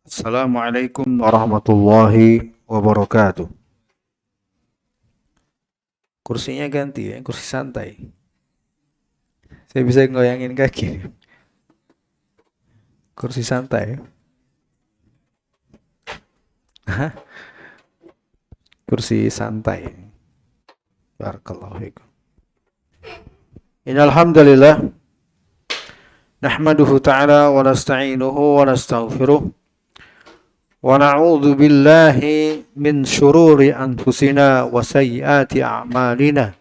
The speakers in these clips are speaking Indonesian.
Assalamualaikum warahmatullahi wabarakatuh. Kursinya ganti ya, kursi santai. Saya bisa goyangin kaki. Kursi santai. Hah? Kursi santai. Barakallahu fikum. Innal hamdalillah nahmaduhu ta'ala wa nasta'inuhu wa nastaghfiruh wa na'udzu billahi min shururi anfusina wa sayyiati a'malina.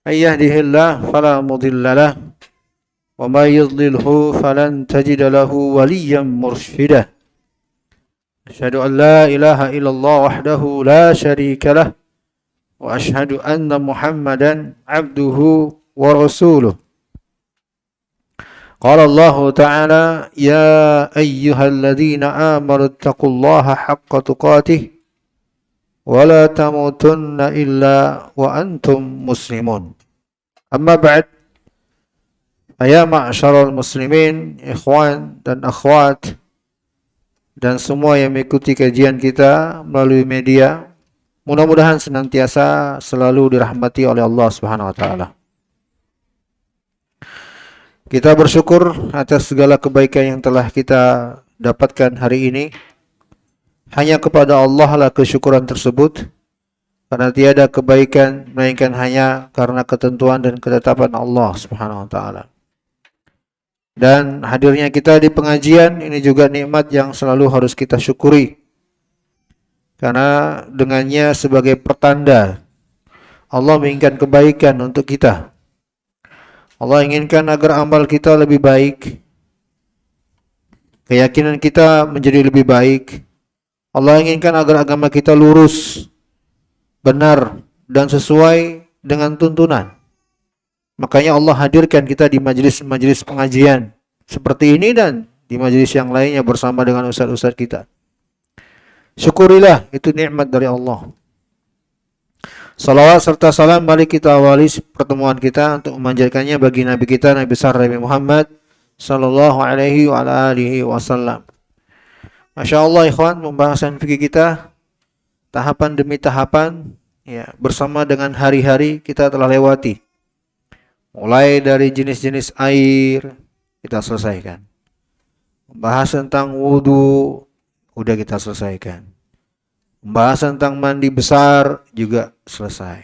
May yahdihillahu fala mudilla lahu wa may yudlilhu falan tajida lahu waliyyan mursyida. Asyhadu an la ilaha illallah wahdahu la syarika lah wa asyhadu anna Muhammadan abduhu wa rasuluh. Qala Allah Ta'ala ya ayyuhalladzina amanu taqullaha haqqa tuqatih wa la tamutunna illa wa antum muslimun. Amma ba'd, ya ma'syaral muslimin, ikhwan dan akhwat dan semua yang mengikuti kajian kita melalui media, mudah-mudahan senantiasa selalu dirahmati oleh Allah Subhanahu wa taala. Kita bersyukur atas segala kebaikan yang telah kita dapatkan hari ini. Hanya kepada Allah lah kesyukuran tersebut, karena tiada kebaikan melainkan hanya karena ketentuan dan ketetapan Allah Subhanahu wa taala. Dan hadirnya kita di pengajian ini juga nikmat yang selalu harus kita syukuri. Karena dengannya sebagai pertanda Allah menginginkan kebaikan untuk kita. Allah inginkan agar amal kita lebih baik, keyakinan kita menjadi lebih baik. Allah inginkan agar agama kita lurus, benar, dan sesuai dengan tuntunan. Makanya Allah hadirkan kita di majelis-majelis pengajian seperti ini dan di majelis yang lainnya bersama dengan ustaz-ustaz kita. Syukurilah, itu nikmat dari Allah. Salawat serta salam mari kita awali pertemuan kita untuk memanjatkannya bagi Nabi kita, Nabi besar Nabi Muhammad sallallahu alaihi wa alihi wasallam. Masya Allah ikhwan, pembahasan fikih kita tahapan demi tahapan ya, bersama dengan hari-hari kita telah lewati. Mulai dari jenis-jenis air kita selesaikan. Pembahasan tentang wudu udah kita selesaikan. Pembahasan tentang mandi besar juga selesai.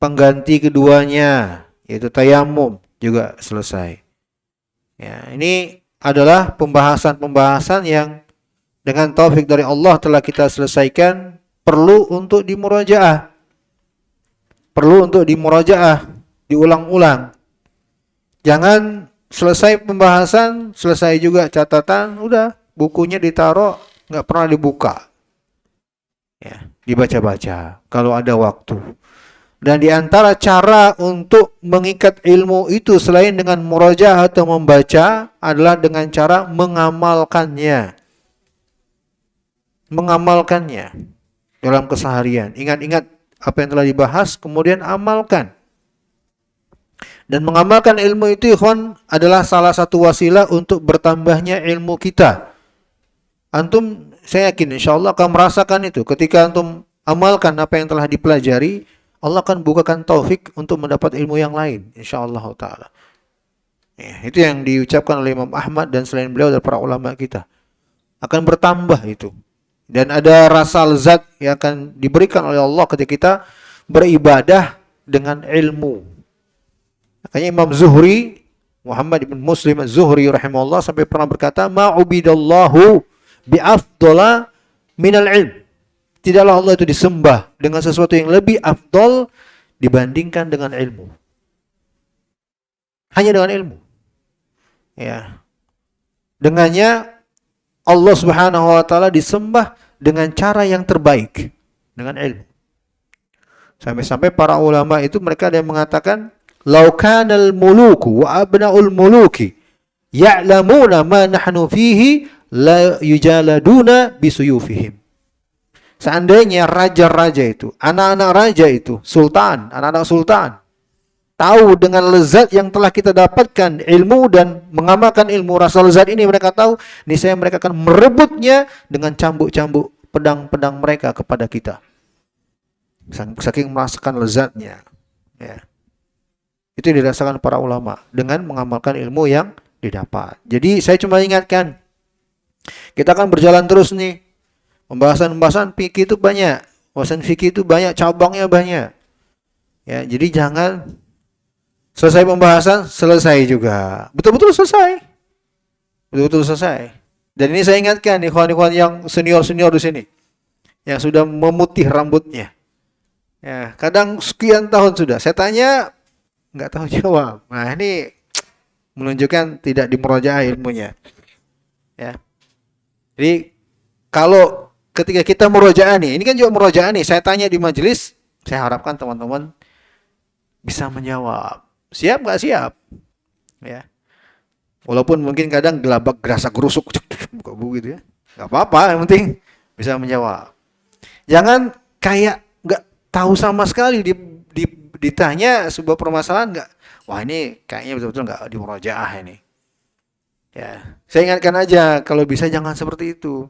Pengganti keduanya yaitu tayamum juga selesai. Ya, ini adalah pembahasan-pembahasan yang dengan taufik dari Allah telah kita selesaikan, perlu untuk dimurajaah. Perlu untuk dimurajaah, diulang-ulang. Jangan selesai pembahasan, selesai juga catatan, udah bukunya ditaruh, nggak pernah dibuka. Ya, dibaca-baca kalau ada waktu. Dan di antara cara untuk mengikat ilmu itu selain dengan murajaah atau membaca adalah dengan cara mengamalkannya. Mengamalkannya dalam keseharian. Ingat-ingat apa yang telah dibahas, kemudian amalkan. Dan mengamalkan ilmu itu ikhwan adalah salah satu wasilah untuk bertambahnya ilmu kita. Antum saya yakin insyaallah akan merasakan itu ketika antum amalkan apa yang telah dipelajari, Allah akan bukakan taufik untuk mendapat ilmu yang lain insyaallah taala. Ya, itu yang diucapkan oleh Imam Ahmad dan selain beliau dari para ulama kita. Akan bertambah itu. Dan ada rasa lezat yang akan diberikan oleh Allah ketika kita beribadah dengan ilmu. Makanya Imam Zuhri, Muhammad ibn Muslim Az-Zuhri rahimahullah sampai pernah berkata, "Ma'ubidallahu bi'afdala minal ilm." Tidaklah Allah itu disembah dengan sesuatu yang lebih afdol dibandingkan dengan ilmu. Hanya dengan ilmu. Ya. Dengannya Allah Subhanahu wa taala disembah dengan cara yang terbaik, dengan ilmu. Sampai-sampai para ulama itu mereka ada yang mengatakan, "Lau kanal muluku wa abnaul muluki ya'lamuna ma nahnu fihi la yujaladuna bisuyufihim." Seandainya raja-raja itu, anak-anak raja itu, sultan, anak-anak sultan, tahu dengan lezat yang telah kita dapatkan ilmu dan mengamalkan ilmu rasa lezat ini, mereka tahu niscaya mereka akan merebutnya dengan cambuk-cambuk pedang-pedang mereka kepada kita. Saking merasakan lezatnya. Ya. Itu dirasakan para ulama dengan mengamalkan ilmu yang didapat. Jadi saya cuma ingatkan, kita akan berjalan terus nih. Pembahasan fikih itu banyak. Pembahasan fikih itu banyak, cabangnya banyak. Ya, jadi jangan selesai pembahasan, selesai juga. Betul-betul selesai. Betul-betul selesai. Dan ini saya ingatkan ikhwan-ikhwan yang senior-senior di sini, yang sudah memutih rambutnya. Ya, kadang sekian tahun sudah. Saya tanya, nggak tahu jawab. Nah, ini menunjukkan tidak dimurojaah ilmunya. Ya. Jadi, kalau ketika kita murojaah nih, ini kan juga murojaah nih, saya tanya di majelis, saya harapkan teman-teman bisa menjawab. Siap nggak siap? Ya. Walaupun mungkin kadang gelabak gerasa gerusuk buka buku gitu ya. Nggak apa-apa, yang penting bisa menjawab. Jangan kayak nggak tahu sama sekali ditanya sebuah permasalahan nggak. Wah, ini kayaknya betul-betul nggak dimurojaah ini. Ya, saya ingatkan aja kalau bisa jangan seperti itu.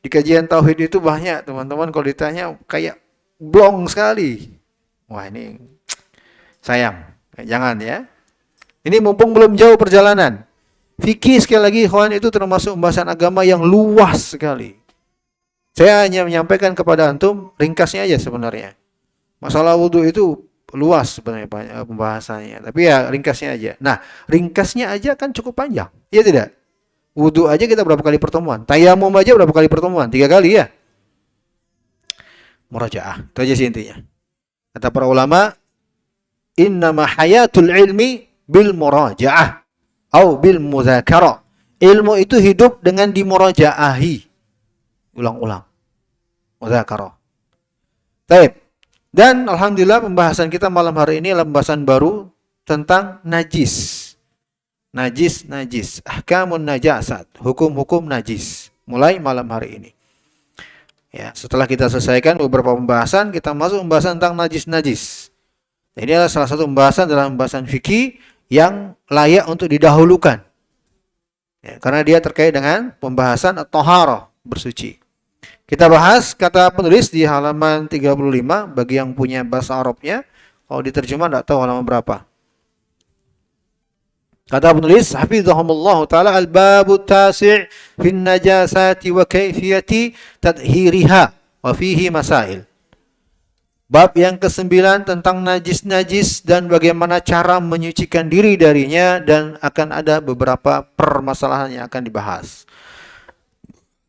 Di kajian tauhid itu banyak teman-teman kalau ditanya kayak blong sekali. Wah, ini sayang. Jangan ya. Ini mumpung belum jauh perjalanan. Fikih sekali lagi ikhwan itu termasuk pembahasan agama yang luas sekali. Saya hanya menyampaikan kepada antum ringkasnya aja sebenarnya. Masalah wudhu itu luas sebenarnya pembahasannya. Tapi ya ringkasnya aja. Nah, ringkasnya aja kan cukup panjang. Iya tidak? Wudhu aja kita berapa kali pertemuan? Tayamum aja berapa kali pertemuan? 3 kali ya? Murajaah. Itu aja sih intinya. Kata para ulama, innama hayatul ilmi bil murajaah atau bil mudzakarah. Ilmu itu hidup dengan dimurajaahi. Ulang-ulang. Mudzakarah. Baik. Dan alhamdulillah pembahasan kita malam hari ini adalah pembahasan baru tentang najis. Najis. Ahkamun najasat. Hukum-hukum najis. Mulai malam hari ini. Ya, setelah kita selesaikan beberapa pembahasan, kita masuk pembahasan tentang najis-najis. Ini adalah salah satu pembahasan dalam pembahasan fikih yang layak untuk didahulukan. Ya, karena dia terkait dengan pembahasan at-thaharah, bersuci. Kita bahas kata penulis di halaman 35 bagi yang punya bahasa Arabnya. Kalau diterjemah enggak tahu halaman berapa. Kata penulis, hafizahumullah taala, al-babu tasi' fin najasati wa kaifiyati tadhhiriha wa fihi masail. Bab yang ke-9 tentang najis-najis dan bagaimana cara menyucikan diri darinya, dan akan ada beberapa permasalahan yang akan dibahas.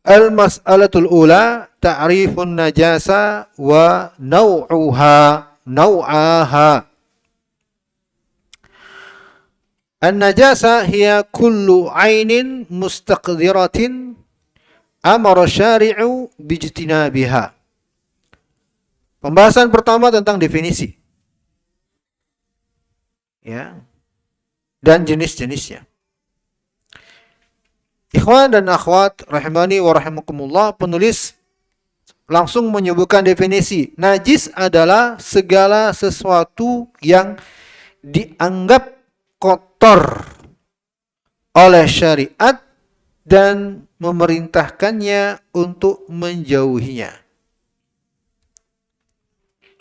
Al-mas'alatul ula ta'rifun najasa wa naw'aha. An-najasa hiya kullu 'ainin mustaqdiratin amara syari'u bijtinabiha. Pembahasan pertama tentang definisi. Ya. Dan jenis-jenisnya. Ikhwan dan akhwat rahimani wa rahimakumullah, penulis langsung menyebutkan definisi. Najis adalah segala sesuatu yang dianggap kotor oleh syariat dan memerintahkannya untuk menjauhinya.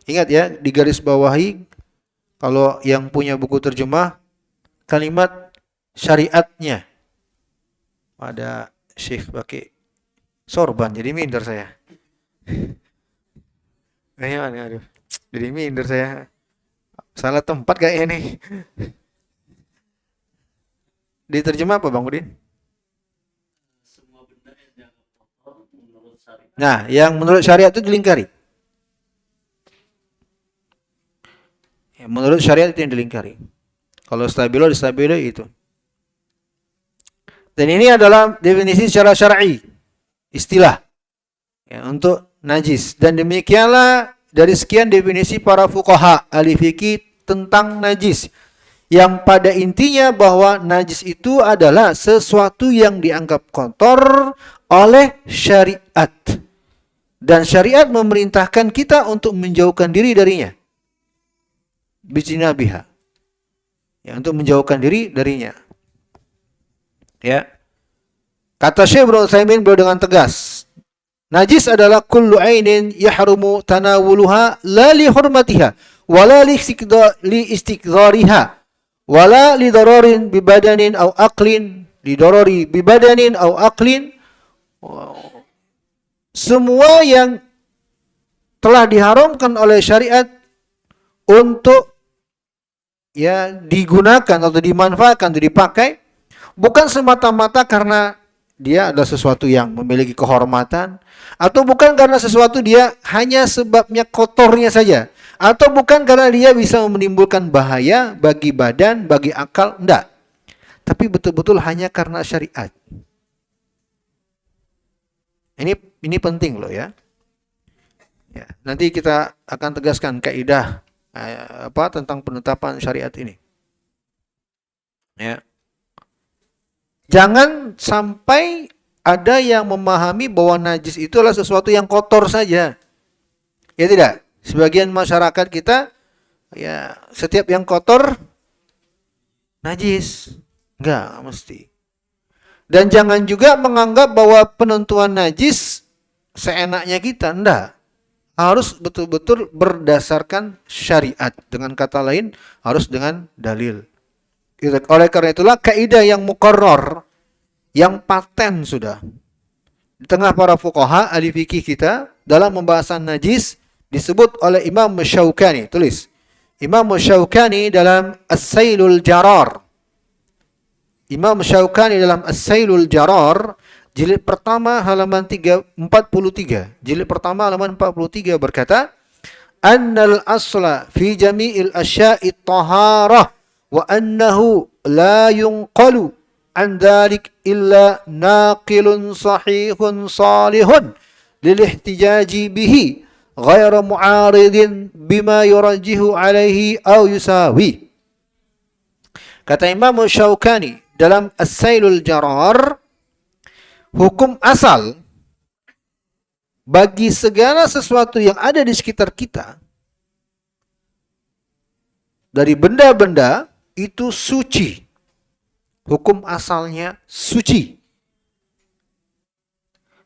Ingat ya, di garis bawahi kalau yang punya buku terjemah kalimat syariatnya. Ada Syekh pakai sorban, jadi minder saya. Aduh, jadi minder saya. Salah tempat kayaknya nih. Diterjemah apa Bang Udin? Semua benda yang dianggap kotor menurut syariat. Nah, yang menurut syariat itu dilingkari. Ya, menurut syariat itu yang dilingkari. Kalau stabilo itu. Dan ini adalah definisi secara syar'i, istilah ya, untuk najis. Dan demikianlah dari sekian definisi para fuqaha ahli fikih tentang najis, yang pada intinya bahwa najis itu adalah sesuatu yang dianggap kotor oleh syariat, dan syariat memerintahkan kita untuk menjauhkan diri darinya. Bijtinabiha. ya, untuk menjauhkan diri darinya. Ya. Kata Syekh Ibnu Utsaimin beliau dengan tegas, najis adalah kullu ainin yahrumu tanawuluha la li hurmatiha wala li istiqdariha wala li dararin bi badanin aw aqlin li darari bi badanin aw aqlin. Semua yang telah diharamkan oleh syariat untuk ya digunakan atau dimanfaatkan atau dipakai bukan semata-mata karena dia adalah sesuatu yang memiliki kehormatan, atau bukan karena sesuatu dia hanya sebabnya kotornya saja, atau bukan karena dia bisa menimbulkan bahaya bagi badan, bagi akal, enggak. Tapi betul-betul hanya karena syariat. Ini penting loh ya. Ya, nanti kita akan tegaskan kaidah tentang penetapan syariat ini. Ya. Jangan sampai ada yang memahami bahwa najis itu adalah sesuatu yang kotor saja. Ya tidak? Sebagian masyarakat kita ya setiap yang kotor najis. Enggak mesti. Dan jangan juga menganggap bahwa penentuan najis seenaknya kita. Enggak. Harus betul-betul berdasarkan syariat. Dengan kata lain, harus dengan dalil. Oleh karena itulah kaidah yang muqarrar, yang paten sudah di tengah para fuqaha ahli fikih kita dalam pembahasan najis disebut oleh Imam Syaukani. Tulis Imam Syaukani dalam As-Sailul Jarar. Imam Syaukani dalam As-Sailul Jarar jilid pertama halaman 43. Jilid pertama halaman 43 berkata, "Annal asla fi jami'il asya'i taharah wa annahu la yunqalu an dhalik illa naqilun sahihun salihun lil ihtijaji bihi ghayra mu'aridin bima yurajjihu alaihi aw yusawi." Kata Imam Syaukani dalam As-Sailul Jarar, hukum asal bagi segala sesuatu yang ada di sekitar kita dari benda-benda itu suci. Hukum asalnya suci.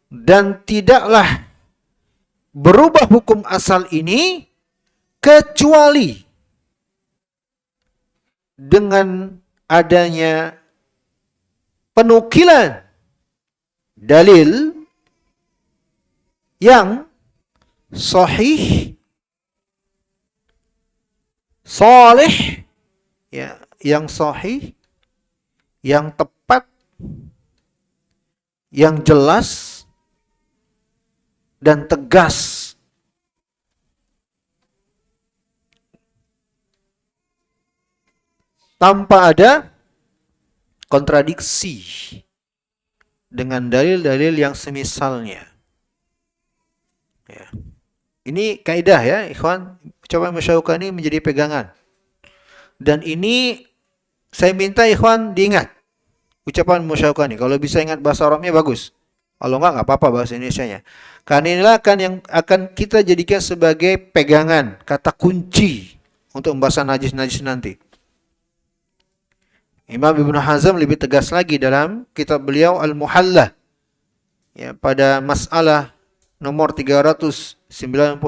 Dan tidaklah berubah hukum asal ini kecuali dengan adanya penukilan dalil yang sahih, salih, ya, yang sahih, yang tepat, yang jelas dan tegas. Tanpa ada kontradiksi dengan dalil-dalil yang semisalnya. Ya. Ini kaidah ya, ikhwan. Coba Syaukani menjadi pegangan. Dan ini saya minta ikhwan diingat ucapan Syaukani. Kalau bisa ingat bahasa Arabnya bagus. Kalau enggak apa-apa bahasa Indonesianya. Karena inilah yang akan kita jadikan sebagai pegangan, kata kunci untuk pembahasan najis-najis nanti. Imam Ibnu Hazm lebih tegas lagi dalam kitab beliau Al-Muhallah, ya, pada masalah nomor 394,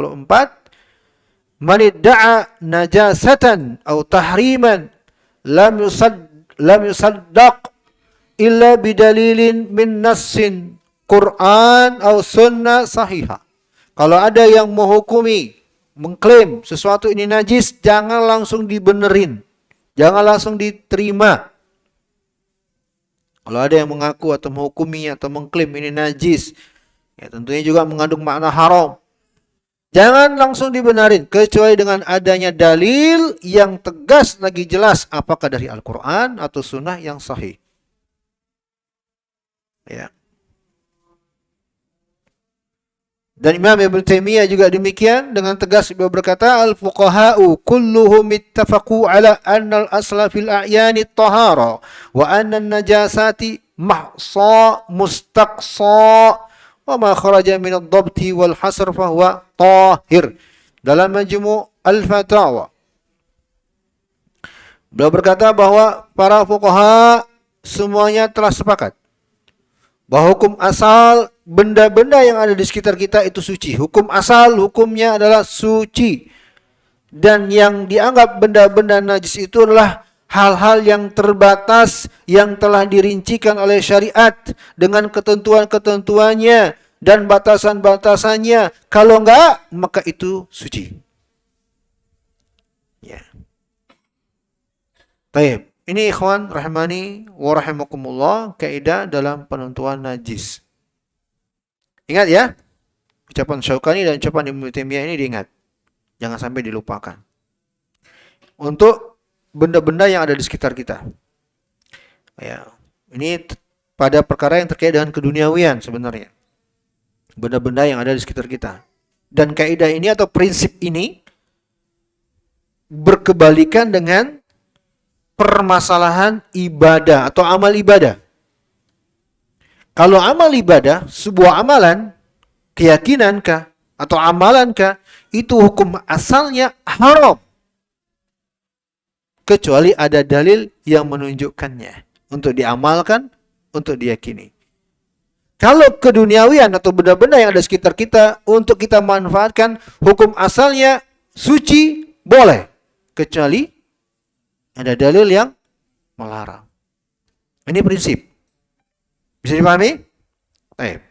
man idda'a najasatan atau tahriman lam yusaddaq illa bidalilin min nassin Quran atau sunnah sahihah. Kalau ada yang menghukumi, mengklaim sesuatu ini najis, jangan langsung dibenerin. Jangan langsung diterima. Kalau ada yang mengaku atau menghukumi atau mengklaim ini najis, ya tentunya juga mengandung makna haram. Jangan langsung dibenarin, kecuali dengan adanya dalil yang tegas lagi jelas, apakah dari Al-Quran atau sunnah yang sahih. Ya. Dan Imam Ibn Taimiyah juga demikian, dengan tegas beliau berkata, al-fuqaha'u kulluhum ittafaqu ala anna al-asla fil a'yani at-tahara wa anna an-najasati mahsa mustaqsa wa ma kharaja min ad-dabti wal hasr fa huwa tahir. Dalam Majmu' al-Fatawa, Beliau berkata bahwa para fuqaha semuanya telah sepakat bahwa hukum asal benda-benda yang ada di sekitar kita itu suci. Hukum asal hukumnya adalah suci. Dan yang dianggap benda-benda najis itu adalah hal-hal yang terbatas yang telah dirincikan oleh syariat dengan ketentuan-ketentuannya dan batasan-batasannya. Kalau enggak, maka itu suci. Ya. Baik, ini ikhwan rahmani wa rahimakumullah, kaidah dalam penentuan najis. Ingat ya, ucapan Syaukani dan ucapan Ibnu Taimiyah ini diingat. Jangan sampai dilupakan. Untuk benda-benda yang ada di sekitar kita. Ya, ini pada perkara yang terkait dengan keduniawian sebenarnya. Benda-benda yang ada di sekitar kita. Dan kaidah ini atau prinsip ini berkebalikan dengan permasalahan ibadah atau amal ibadah. Kalau amal ibadah, sebuah amalan, keyakinankah atau amalankah, itu hukum asalnya haram. Kecuali ada dalil yang menunjukkannya. Untuk diamalkan, untuk diyakini. Kalau keduniawian atau benda-benda yang ada sekitar kita, untuk kita manfaatkan, hukum asalnya suci, boleh. Kecuali ada dalil yang melarang. Ini prinsip. Bisa dipahami? Baik.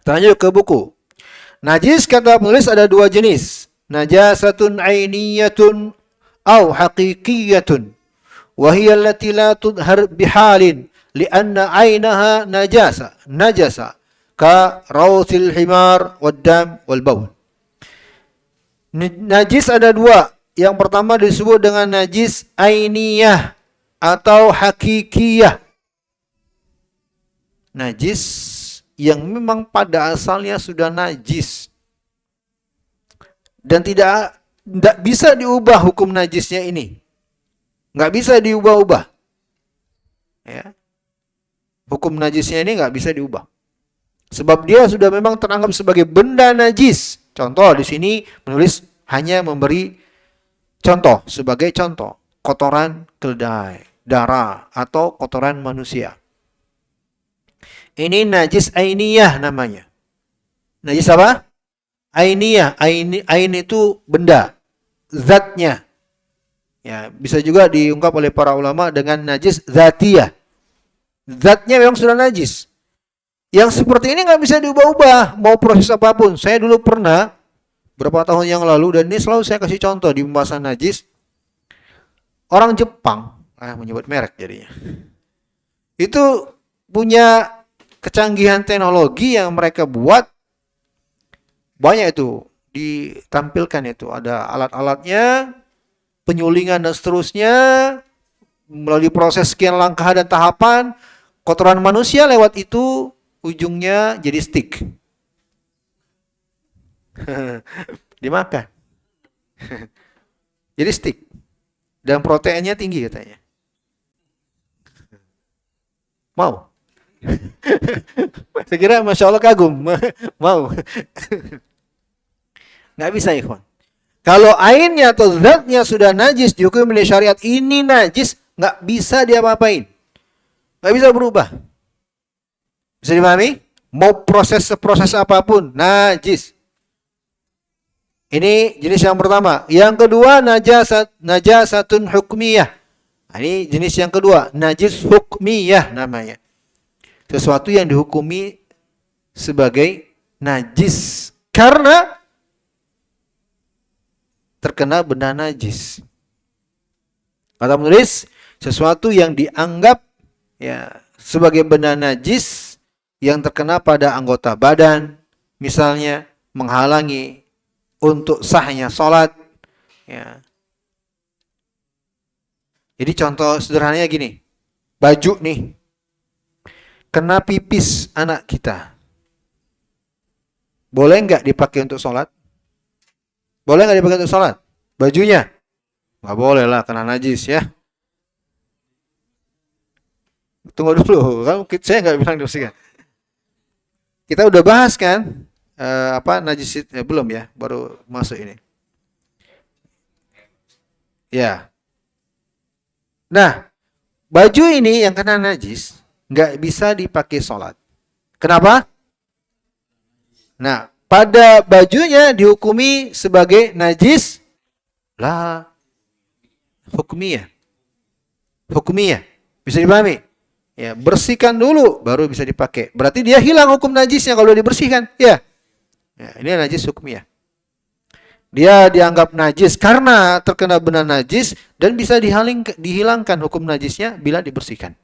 Kita lanjut ke buku. Najis kata penulis ada dua jenis. Najasatun ainiyatun au haqiqiyatun. Wahiyya allati la tudhar bihalin. Lianna ainaha najasa. Ka rawthil himar waddam walbaul. Najis ada dua. Yang pertama disebut dengan najis ainiyah atau hakikiyah. Najis yang memang pada asalnya sudah najis. Dan tidak bisa diubah hukum najisnya ini. Nggak bisa diubah-ubah. Ya. Hukum najisnya ini nggak bisa diubah. Sebab dia sudah memang teranggap sebagai benda najis. Contoh di sini penulis hanya memberi contoh sebagai contoh. Kotoran keledai, darah, atau kotoran manusia. Ini najis ainiyah namanya. Najis apa? Ainiyah. Ain itu benda, zatnya. Ya, bisa juga diungkap oleh para ulama dengan najis zatiyah. Zatnya memang sudah najis. Yang seperti ini nggak bisa diubah-ubah, mau proses apapun. Saya dulu pernah berapa tahun yang lalu, dan ini selalu saya kasih contoh di pembahasan najis. Orang Jepang, menyebut merek jadinya, itu punya kecanggihan teknologi yang mereka buat banyak itu ditampilkan, itu ada alat-alatnya, penyulingan dan seterusnya, melalui proses sekian langkah dan tahapan, kotoran manusia lewat itu ujungnya jadi stick. Dimakan. Jadi stick. Dan proteinnya tinggi katanya. Mau? Saya kira Masya Allah kagum. Mau. Nggak bisa ikhwan. Kalau ainnya atau zatnya sudah najis, dihukum oleh syariat ini najis, nggak bisa diapa-apain. Nggak bisa berubah. Bisa dipahami? Mau proses apapun, najis. Ini jenis yang pertama. Yang kedua, najasatun hukmiyah. Ini jenis yang kedua, najis hukmiyah namanya. Sesuatu yang dihukumi sebagai najis karena terkena benda najis. Kata penulis, sesuatu yang dianggap ya sebagai benda najis yang terkena pada anggota badan, misalnya menghalangi untuk sahnya sholat. Ya. Jadi contoh sederhananya gini, baju nih kena pipis anak kita, boleh nggak dipakai untuk sholat? Boleh nggak dipakai untuk sholat? Bajunya? Nggak boleh lah, kena najis ya. Tunggu dulu, kan saya nggak bilang dibersihkan. Kita udah bahas kan najis belum ya, baru masuk ini. Ya. Nah, baju ini yang kena najis nggak bisa dipakai sholat. Kenapa? Nah, pada bajunya dihukumi sebagai najis lah hukumiyah. Hukumiyah. Bisa dipahami? Ya, bersihkan dulu baru bisa dipakai. Berarti dia hilang hukum najisnya kalau dibersihkan. Ya. Ya, ini najis hukumiyah. Dia dianggap najis karena terkena benda najis dan bisa dihilangkan hukum najisnya bila dibersihkan.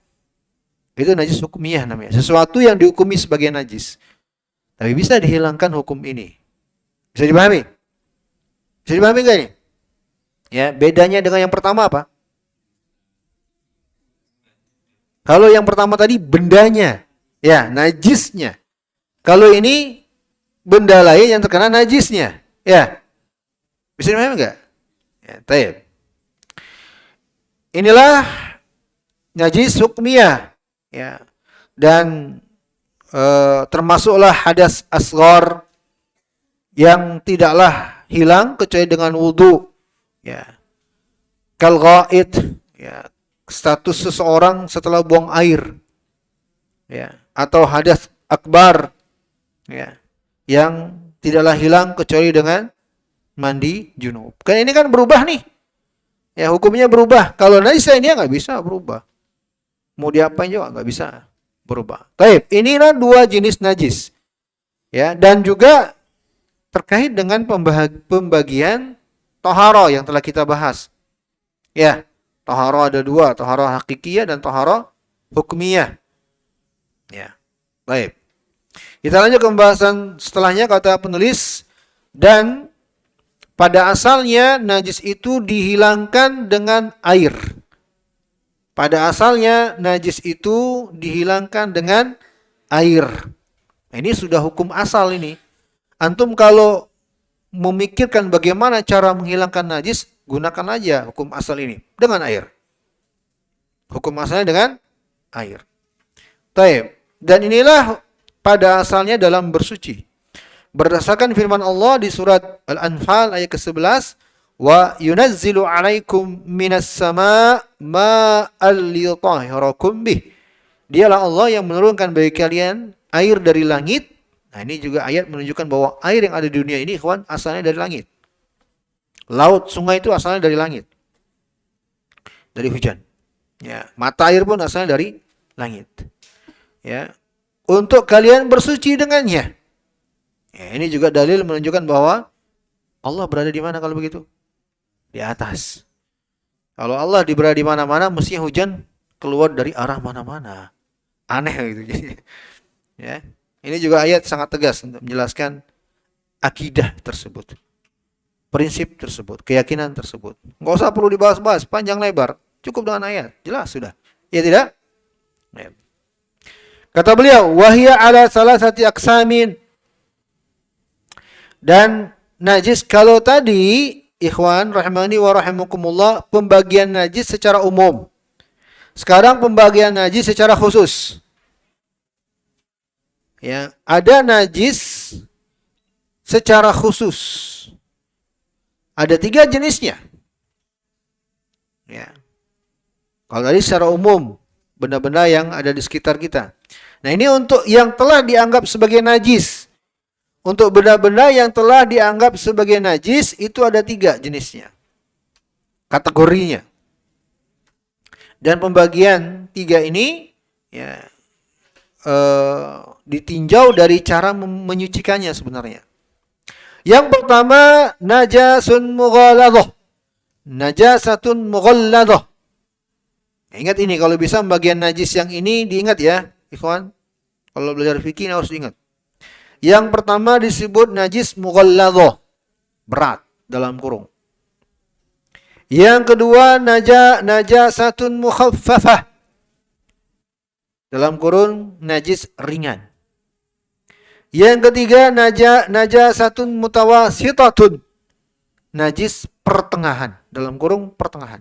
Itu najis hukumiyah namanya. Sesuatu yang dihukumi sebagai najis. Tapi bisa dihilangkan hukum ini. Bisa dipahami? Bisa dipahami enggak ini? Ya, bedanya dengan yang pertama apa? Kalau yang pertama tadi bendanya, ya, najisnya. Kalau ini benda lain yang terkena najisnya, ya. Bisa dipahami enggak? Ya, taib. Inilah najis hukmiyah, ya. Dan termasuklah hadas asghar yang tidaklah hilang kecuali dengan wudu, ya. Kal ghaid, ya, status seseorang setelah buang air, ya, atau hadas akbar, ya, yang tidaklah hilang kecuali dengan mandi junub. Kan ini kan berubah nih, ya, hukumnya berubah. Kalau najis ini nggak bisa berubah, mau diapain juga nggak bisa berubah. Baik, inilah dua jenis najis, ya, dan juga terkait dengan pembagian toharo yang telah kita bahas, ya. Toharo ada dua, toharo hakikiyah dan toharo hukmiyah, ya. Baik, kita lanjut ke pembahasan setelahnya. Kata penulis, dan pada asalnya najis itu dihilangkan dengan air. Pada asalnya najis itu dihilangkan dengan air. Nah, ini sudah hukum asal ini. Antum kalau memikirkan bagaimana cara menghilangkan najis, gunakan aja hukum asal ini dengan air. Hukum asalnya dengan air. Taib. Dan inilah pada asalnya dalam bersuci. Berdasarkan firman Allah di surat Al-Anfal ayat ke-11, wa yunazzilu 'alaikum minas sama' ma'al liyutahhirakum bih. Dialah Allah yang menurunkan bagi kalian air dari langit. Nah, ini juga ayat menunjukkan bahwa air yang ada di dunia ini, ikhwan, asalnya dari langit. Laut, sungai itu asalnya dari langit. Dari hujan. Ya, mata air pun asalnya dari langit. Ya. Untuk kalian bersuci dengannya. Ya, ini juga dalil menunjukkan bahwa Allah berada di mana kalau begitu? Di atas. Kalau Allah berada di mana-mana, mestinya hujan keluar dari arah mana-mana. Aneh gitu. Ya. Ini juga ayat sangat tegas untuk menjelaskan akidah tersebut. Prinsip tersebut, keyakinan tersebut. Enggak usah perlu dibahas-bahas panjang lebar. Cukup dengan ayat. Jelas sudah. Ya tidak? Ya. Kata beliau, wahya ala salasati aksamin. Dan najis kalau tadi, ikhwan rahimani wa rahimakumullah, pembagian najis secara umum. Sekarang pembagian najis secara khusus. Ya, ada najis secara khusus. Ada 3 jenisnya. Ya. Kalau tadi secara umum, benda-benda yang ada di sekitar kita. Nah, ini untuk yang telah dianggap sebagai najis. Untuk benda-benda yang telah dianggap sebagai najis, itu ada 3 jenisnya. Kategorinya. Dan pembagian 3 ini, ya, ditinjau dari cara menyucikannya sebenarnya. Yang pertama, najasun mughalladhah. Najasatun mughalladhah. Ingat ini, kalau bisa pembagian najis yang ini diingat ya, ikhwan. Kalau belajar fikih harus diingat. Yang pertama disebut najis mughalladhah. Berat dalam kurung. Yang kedua, najasatun mukhaffafah. Dalam kurung najis ringan. Yang ketiga, najasatun mutawasitatun. Najis pertengahan. Dalam kurung pertengahan.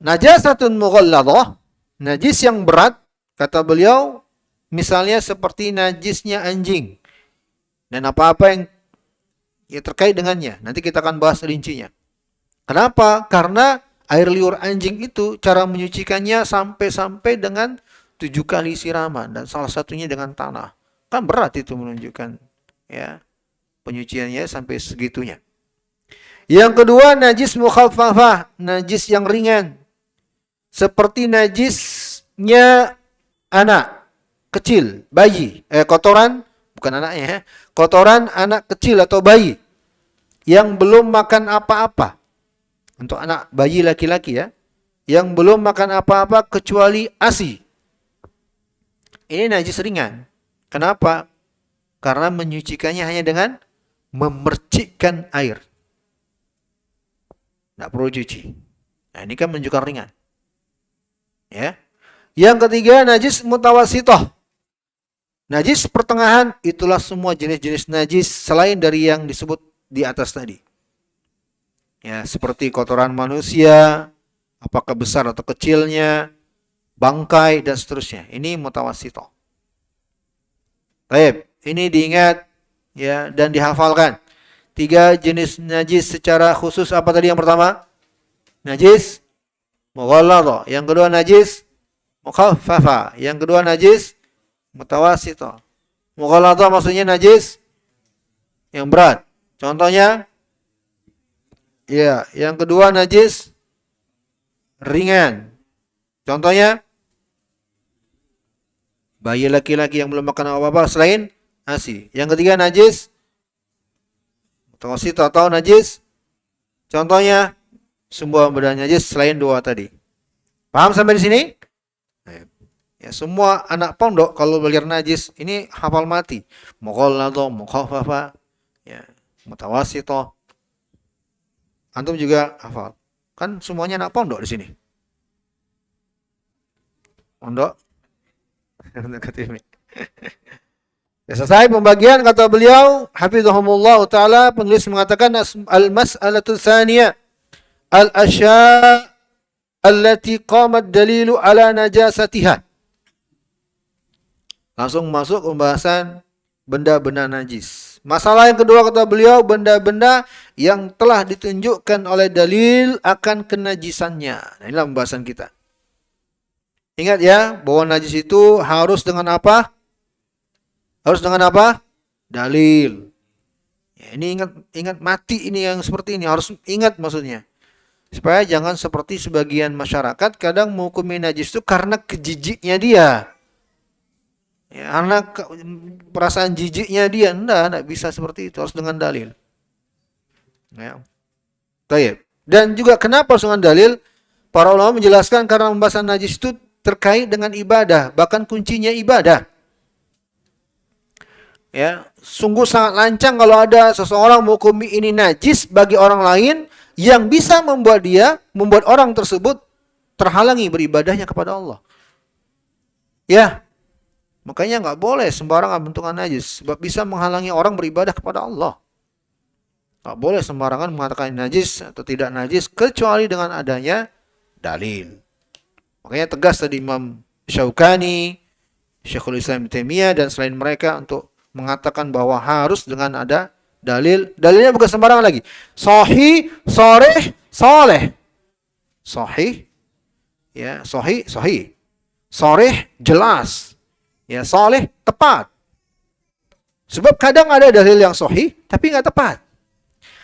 Najasatun mughalladhah. Najis yang berat. Kata beliau, misalnya seperti najisnya anjing. Dan apa-apa yang ya terkait dengannya. Nanti kita akan bahas rincinya. Kenapa? Karena air liur anjing itu cara menyucikannya sampai dengan 7 kali siraman dan salah satunya dengan tanah. Kan berat itu menunjukkan ya penyuciannya sampai segitunya. Yang kedua najis mukhaffafah, najis yang ringan. Seperti najisnya anak kecil, bayi, kotoran, bukan anaknya ya, kotoran anak kecil atau bayi yang belum makan apa-apa. Untuk anak bayi laki-laki ya, yang belum makan apa-apa kecuali ASI. Ini najis ringan. Kenapa? Karena menyucikannya hanya dengan memercikkan air. Tidak perlu cuci. Nah, ini kan menunjukkan ringan. Ya. Yang ketiga, najis mutawasitoh. Najis pertengahan, itulah semua jenis-jenis najis selain dari yang disebut di atas tadi. Ya, seperti kotoran manusia, apakah besar atau kecilnya, bangkai dan seterusnya. Ini mutawasitoh. Baik, ini diingat ya dan dihafalkan. 3 jenis najis secara khusus apa tadi yang pertama? Najis mughalladhah. Yang kedua najis mukhaffafah. Yang kedua najis mutawasithah. Mughalladhah maksudnya najis yang berat. Contohnya ya, yang kedua najis ringan. Contohnya bayi laki-laki yang belum makan apa-apa selain ASI. Yang ketiga najis mutawasithah atau najis. Contohnya semua benda najis selain 2 tadi. Paham sampai di sini? Ya, semua anak pondok kalau belajar najis ini hafal mati. Mughalladhah, mukhaffafah, ya, mutawasithah. Antum juga hafal. Kan semuanya anak pondok di sini. Pondok. Ya, selesai pembagian kata beliau, hafizahumullah taala, penulis mengatakan al-mas'alatu tsaniyah al-asya' allati qamat dalilu ala najasatiha. Langsung masuk pembahasan benda-benda najis. Masalah yang kedua kata beliau, benda-benda yang telah ditunjukkan oleh dalil akan kenajisannya. Nah, inilah pembahasan kita. Ingat ya, bahwa najis itu harus dengan apa? Harus dengan apa? Dalil. Ya, ini ingat mati ini yang seperti ini. Harus ingat maksudnya. Supaya jangan seperti sebagian masyarakat kadang menghukumi najis itu karena kejijiknya dia. Ya, karena perasaan jijiknya dia, enggak bisa seperti itu, harus dengan dalil. Ya. Baik. Dan juga kenapa harus dengan dalil? Para ulama menjelaskan karena pembahasan najis itu terkait dengan ibadah, bahkan kuncinya ibadah. Ya, sungguh sangat lancang kalau ada seseorang menghukumi ini najis bagi orang lain yang bisa membuat orang tersebut terhalangi beribadahnya kepada Allah. Ya. Makanya nggak boleh sembarangan bentukan najis, sebab bisa menghalangi orang beribadah kepada Allah. Nggak boleh sembarangan mengatakan najis atau tidak najis kecuali dengan adanya dalil. Makanya tegas tadi Imam Syaukani, Syekhul Islam Ibnu Taimiyah dan selain mereka untuk mengatakan bahwa harus dengan ada dalil. Dalilnya bukan sembarangan lagi. Sahih, sharih, saleh. Sahih, ya sahih, sahih. Sharih, jelas. Ya, saleh, tepat. Sebab kadang ada dalil yang sahih tapi nggak tepat.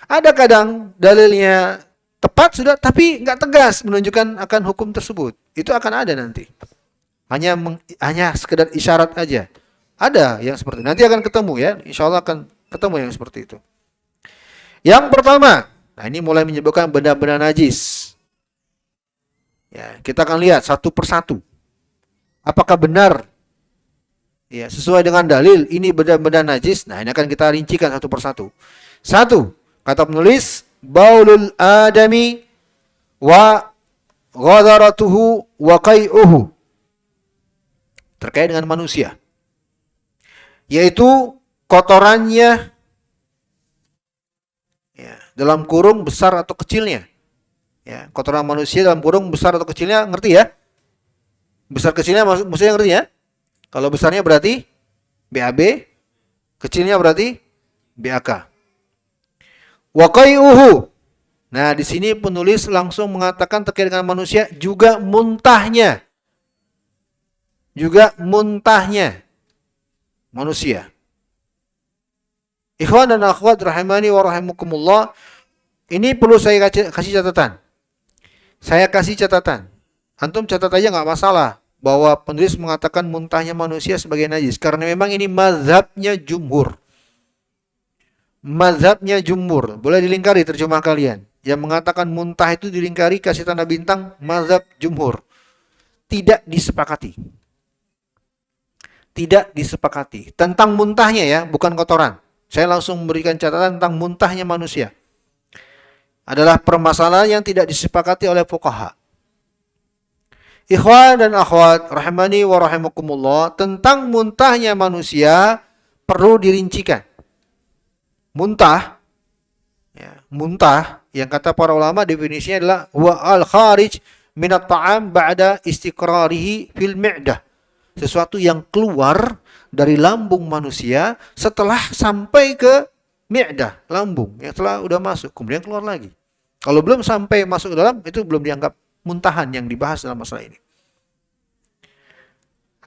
Ada kadang dalilnya tepat sudah tapi nggak tegas menunjukkan akan hukum tersebut. Itu akan ada nanti. Hanya sekedar isyarat aja. Ada yang seperti itu. Nanti akan ketemu ya. Insya Allah akan ketemu yang seperti itu. Yang pertama, nah ini mulai menyebutkan benda-benda najis. Ya, kita akan lihat satu persatu. Apakah benar? Ya, sesuai dengan dalil ini benda-benda najis. Nah, ini akan kita rincikan satu persatu. Satu, kata penulis, baulul adami wa ghadaratuhu wa qai'uhu. Terkait dengan manusia. Yaitu kotorannya ya, dalam kurung besar atau kecilnya. Ya, kotoran manusia dalam kurung besar atau kecilnya, ngerti ya? Besar kecilnya maksudnya ngerti ya? Kalau besarnya berarti BAB, kecilnya berarti BAK. Wa qai'uhu, Nah, di sini penulis langsung mengatakan terkait dengan manusia juga muntahnya. Juga muntahnya manusia. Ikhwan dan akhwat rahimani wa rahimakumullah, ini perlu saya kasih catatan. Saya kasih catatan. Antum catat aja nggak masalah bahwa penulis mengatakan muntahnya manusia sebagai najis karena memang ini mazhabnya jumhur. Mazhabnya jumhur. Boleh dilingkari terjemah kalian. Yang mengatakan muntah itu dilingkari kasih tanda bintang, mazhab jumhur. Tidak disepakati. Tidak disepakati. Tentang muntahnya ya, bukan kotoran. Saya langsung memberikan catatan tentang muntahnya manusia. Adalah permasalahan yang tidak disepakati oleh fuqaha. Ikhwan dan akhwat rahimani wa rahimakumullah, tentang muntahnya manusia perlu dirincikan. Muntah, ya, muntah yang kata para ulama definisinya adalah wa al-kharij minat ta'am ba'da istiqrarihi fil mi'dah. Sesuatu yang keluar dari lambung manusia setelah sampai ke mi'dah, lambung yang telah udah masuk, kemudian keluar lagi. Kalau belum sampai masuk ke dalam, itu belum dianggap muntahan yang dibahas dalam masalah ini.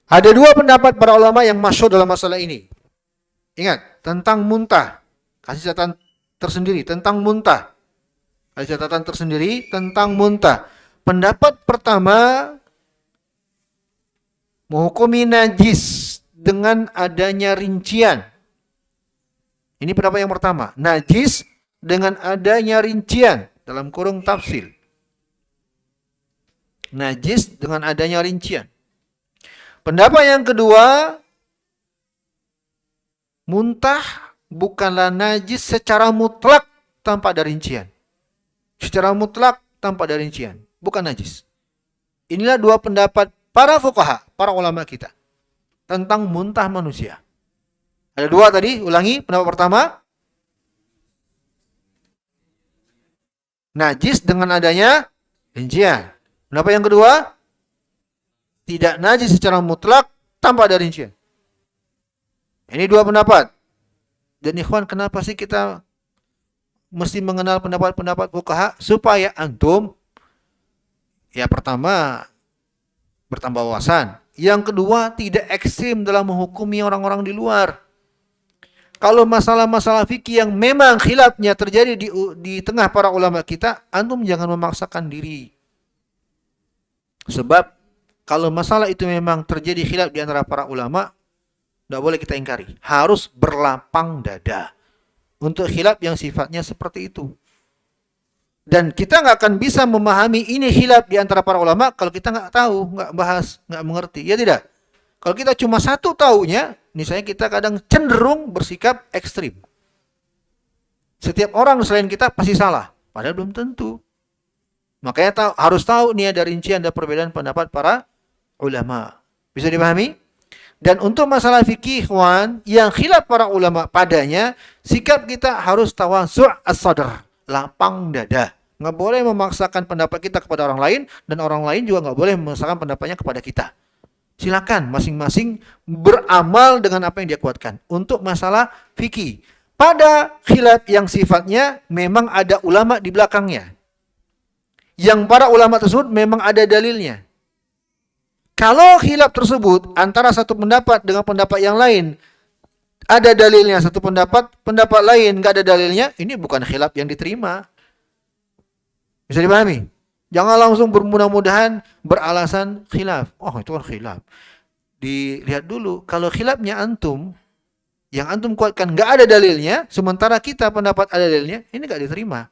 Ada dua pendapat para ulama yang masyhur dalam masalah ini. Ingat, tentang muntah. Kasih catatan tersendiri tentang muntah. Kasih catatan tersendiri tentang muntah. Pendapat pertama, menghukumi najis dengan adanya rincian. Ini pendapat yang pertama. Najis dengan adanya rincian. Dalam kurung tafsil. Najis dengan adanya rincian. Pendapat yang kedua, muntah bukanlah najis secara mutlak tanpa ada rincian. Secara mutlak tanpa ada rincian. Bukan najis. Inilah dua pendapat para fuqaha, para ulama kita. Tentang muntah manusia. Ada dua tadi, ulangi. Pendapat pertama, najis dengan adanya rincian. Pendapat yang kedua, tidak najis secara mutlak tanpa ada rincian. Ini dua pendapat. Dan ikhwan, kenapa sih kita mesti mengenal pendapat-pendapat fuqaha? Supaya antum, ya pertama, bertambah wawasan. Yang kedua, tidak ekstrim dalam menghukumi orang-orang di luar. Kalau masalah-masalah fikih yang memang khilafnya terjadi di tengah para ulama kita, antum jangan memaksakan diri. Sebab kalau masalah itu memang terjadi khilaf di antara para ulama, tidak boleh kita ingkari. Harus berlapang dada untuk khilaf yang sifatnya seperti itu. Dan kita nggak akan bisa memahami ini khilaf di antara para ulama kalau kita nggak tahu, nggak bahas, nggak mengerti. Ya tidak? Kalau kita cuma satu taunya, misalnya kita kadang cenderung bersikap ekstrim. Setiap orang selain kita pasti salah. Padahal belum tentu. Makanya harus tahu nih ada rincian dan perbedaan pendapat para ulama. Bisa dipahami? Dan untuk masalah fikih, ikhwan, yang khilaf para ulama padanya, sikap kita harus tawasu' as-sadr, lapang dada. Nggak boleh memaksakan pendapat kita kepada orang lain, dan orang lain juga nggak boleh memaksakan pendapatnya kepada kita. Silakan masing-masing beramal dengan apa yang dia kuatkan. Untuk masalah fikih, pada khilaf yang sifatnya memang ada ulama di belakangnya. Yang para ulama tersebut memang ada dalilnya. Kalau khilaf tersebut antara satu pendapat dengan pendapat yang lain, ada dalilnya satu pendapat, pendapat lain nggak ada dalilnya, ini bukan khilaf yang diterima. Bisa dipahami? Jangan langsung bermudah-mudahan beralasan khilaf. Oh, itu kan khilaf. Dilihat dulu, kalau khilafnya antum, yang antum kuatkan nggak ada dalilnya, sementara kita pendapat ada dalilnya, ini nggak diterima.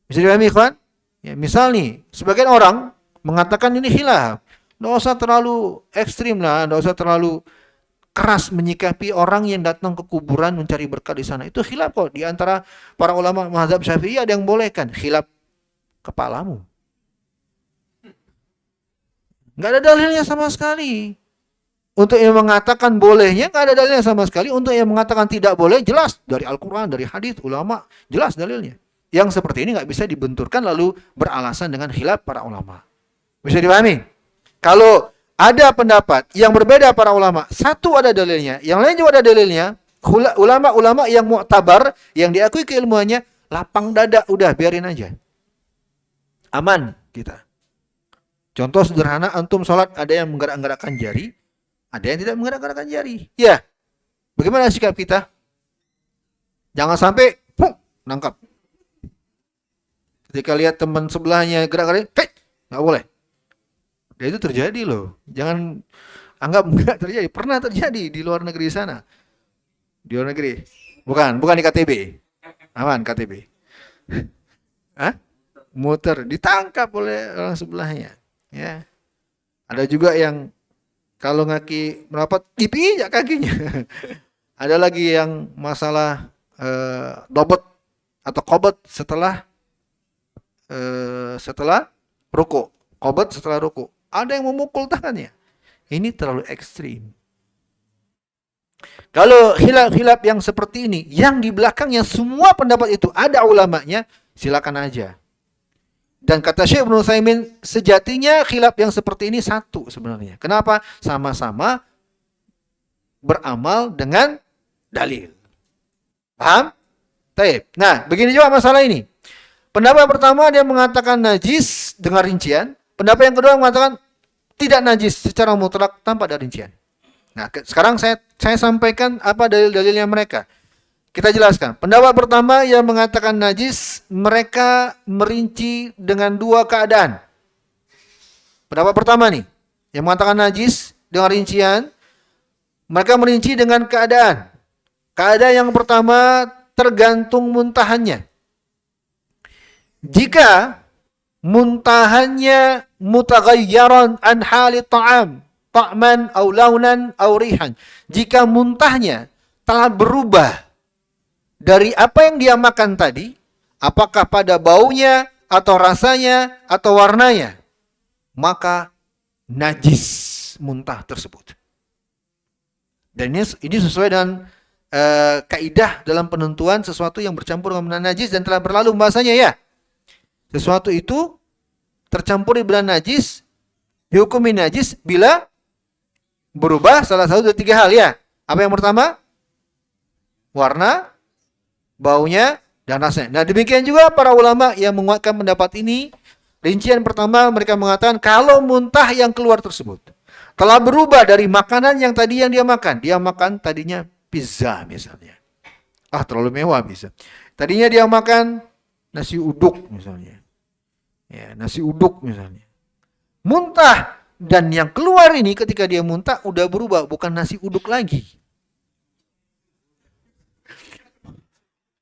Bisa dipahami, ikhwan? Ya, misal nih, sebagian orang mengatakan ini khilaf. Nggak usah terlalu ekstrim lah, nggak usah terlalu keras menyikapi orang yang datang ke kuburan mencari berkat di sana. Itu khilaf kok. Di antara para ulama mazhab Syafi'i ada yang bolehkan. Khilaf kepalamu. Nggak ada dalilnya sama sekali. Untuk yang mengatakan bolehnya, nggak ada dalilnya sama sekali. Untuk yang mengatakan tidak boleh, jelas. Dari Al-Quran, dari hadis ulama, jelas dalilnya. Yang seperti ini nggak bisa dibenturkan lalu beralasan dengan khilaf para ulama. Bisa dipahami? Kalau ada pendapat yang berbeda para ulama, satu ada dalilnya, yang lain juga ada dalilnya, ulama-ulama yang mu'tabar, yang diakui keilmuannya, lapang dada, udah biarin aja. Aman kita. Contoh sederhana, antum sholat ada yang menggerak-gerakkan jari, ada yang tidak menggerak-gerakkan jari. Ya, bagaimana sikap kita? Jangan sampai nangkap. Ketika lihat teman sebelahnya gerak-gerak, nggak boleh. Dan itu terjadi loh. Jangan anggap nggak terjadi. Pernah terjadi di luar negeri sana. Di luar negeri. Bukan di KTB. Aman KTB. Hah? Muter, ditangkap oleh orang sebelahnya. Ya. Ada juga yang kalau ngaki merapat, diinjak kakinya. Ada lagi yang masalah dobot atau kobot setelah ruku. Kobot setelah ruku. Ada yang memukul tangannya. Ini terlalu ekstrim. Kalau khilaf-khilaf yang seperti ini, yang di belakangnya semua pendapat itu ada ulamanya, silakan aja. Dan kata Syekh Ibnu Utsaimin, sejatinya khilaf yang seperti ini satu sebenarnya. Kenapa? Sama-sama beramal dengan dalil. Paham? Taib. Nah, begini juga masalah ini. Pendapat pertama dia mengatakan najis dengan rincian. Pendapat yang kedua mengatakan tidak najis secara mutlak tanpa ada rincian. Nah, sekarang saya sampaikan apa dalil-dalilnya mereka. Kita jelaskan. Pendapat pertama yang mengatakan najis, mereka merinci dengan dua keadaan. Pendapat pertama nih, yang mengatakan najis dengan rincian, mereka merinci dengan keadaan. Keadaan yang pertama tergantung muntahannya. Jika muntahannya mutaghayyaran an hali ta'am, ta'man aw launan aw rihan. Jika muntahnya telah berubah dari apa yang dia makan tadi, apakah pada baunya atau rasanya atau warnanya, maka najis muntah tersebut. Dan ini sesuai dengan kaidah dalam penentuan sesuatu yang bercampur dengan najis dan telah berlalu bahasanya ya. Sesuatu itu tercampur dengan najis, dihukumi najis bila berubah salah satu dari tiga hal ya. Apa yang pertama? Warna, baunya, dan rasanya. Nah, demikian juga para ulama yang menguatkan pendapat ini. Rincian pertama mereka mengatakan kalau muntah yang keluar tersebut telah berubah dari makanan yang tadi yang dia makan. Dia makan tadinya pizza misalnya. Terlalu mewah bisa. Tadinya dia makan nasi uduk misalnya. Ya, nasi uduk misalnya. Muntah dan yang keluar ini ketika dia muntah udah berubah, bukan nasi uduk lagi.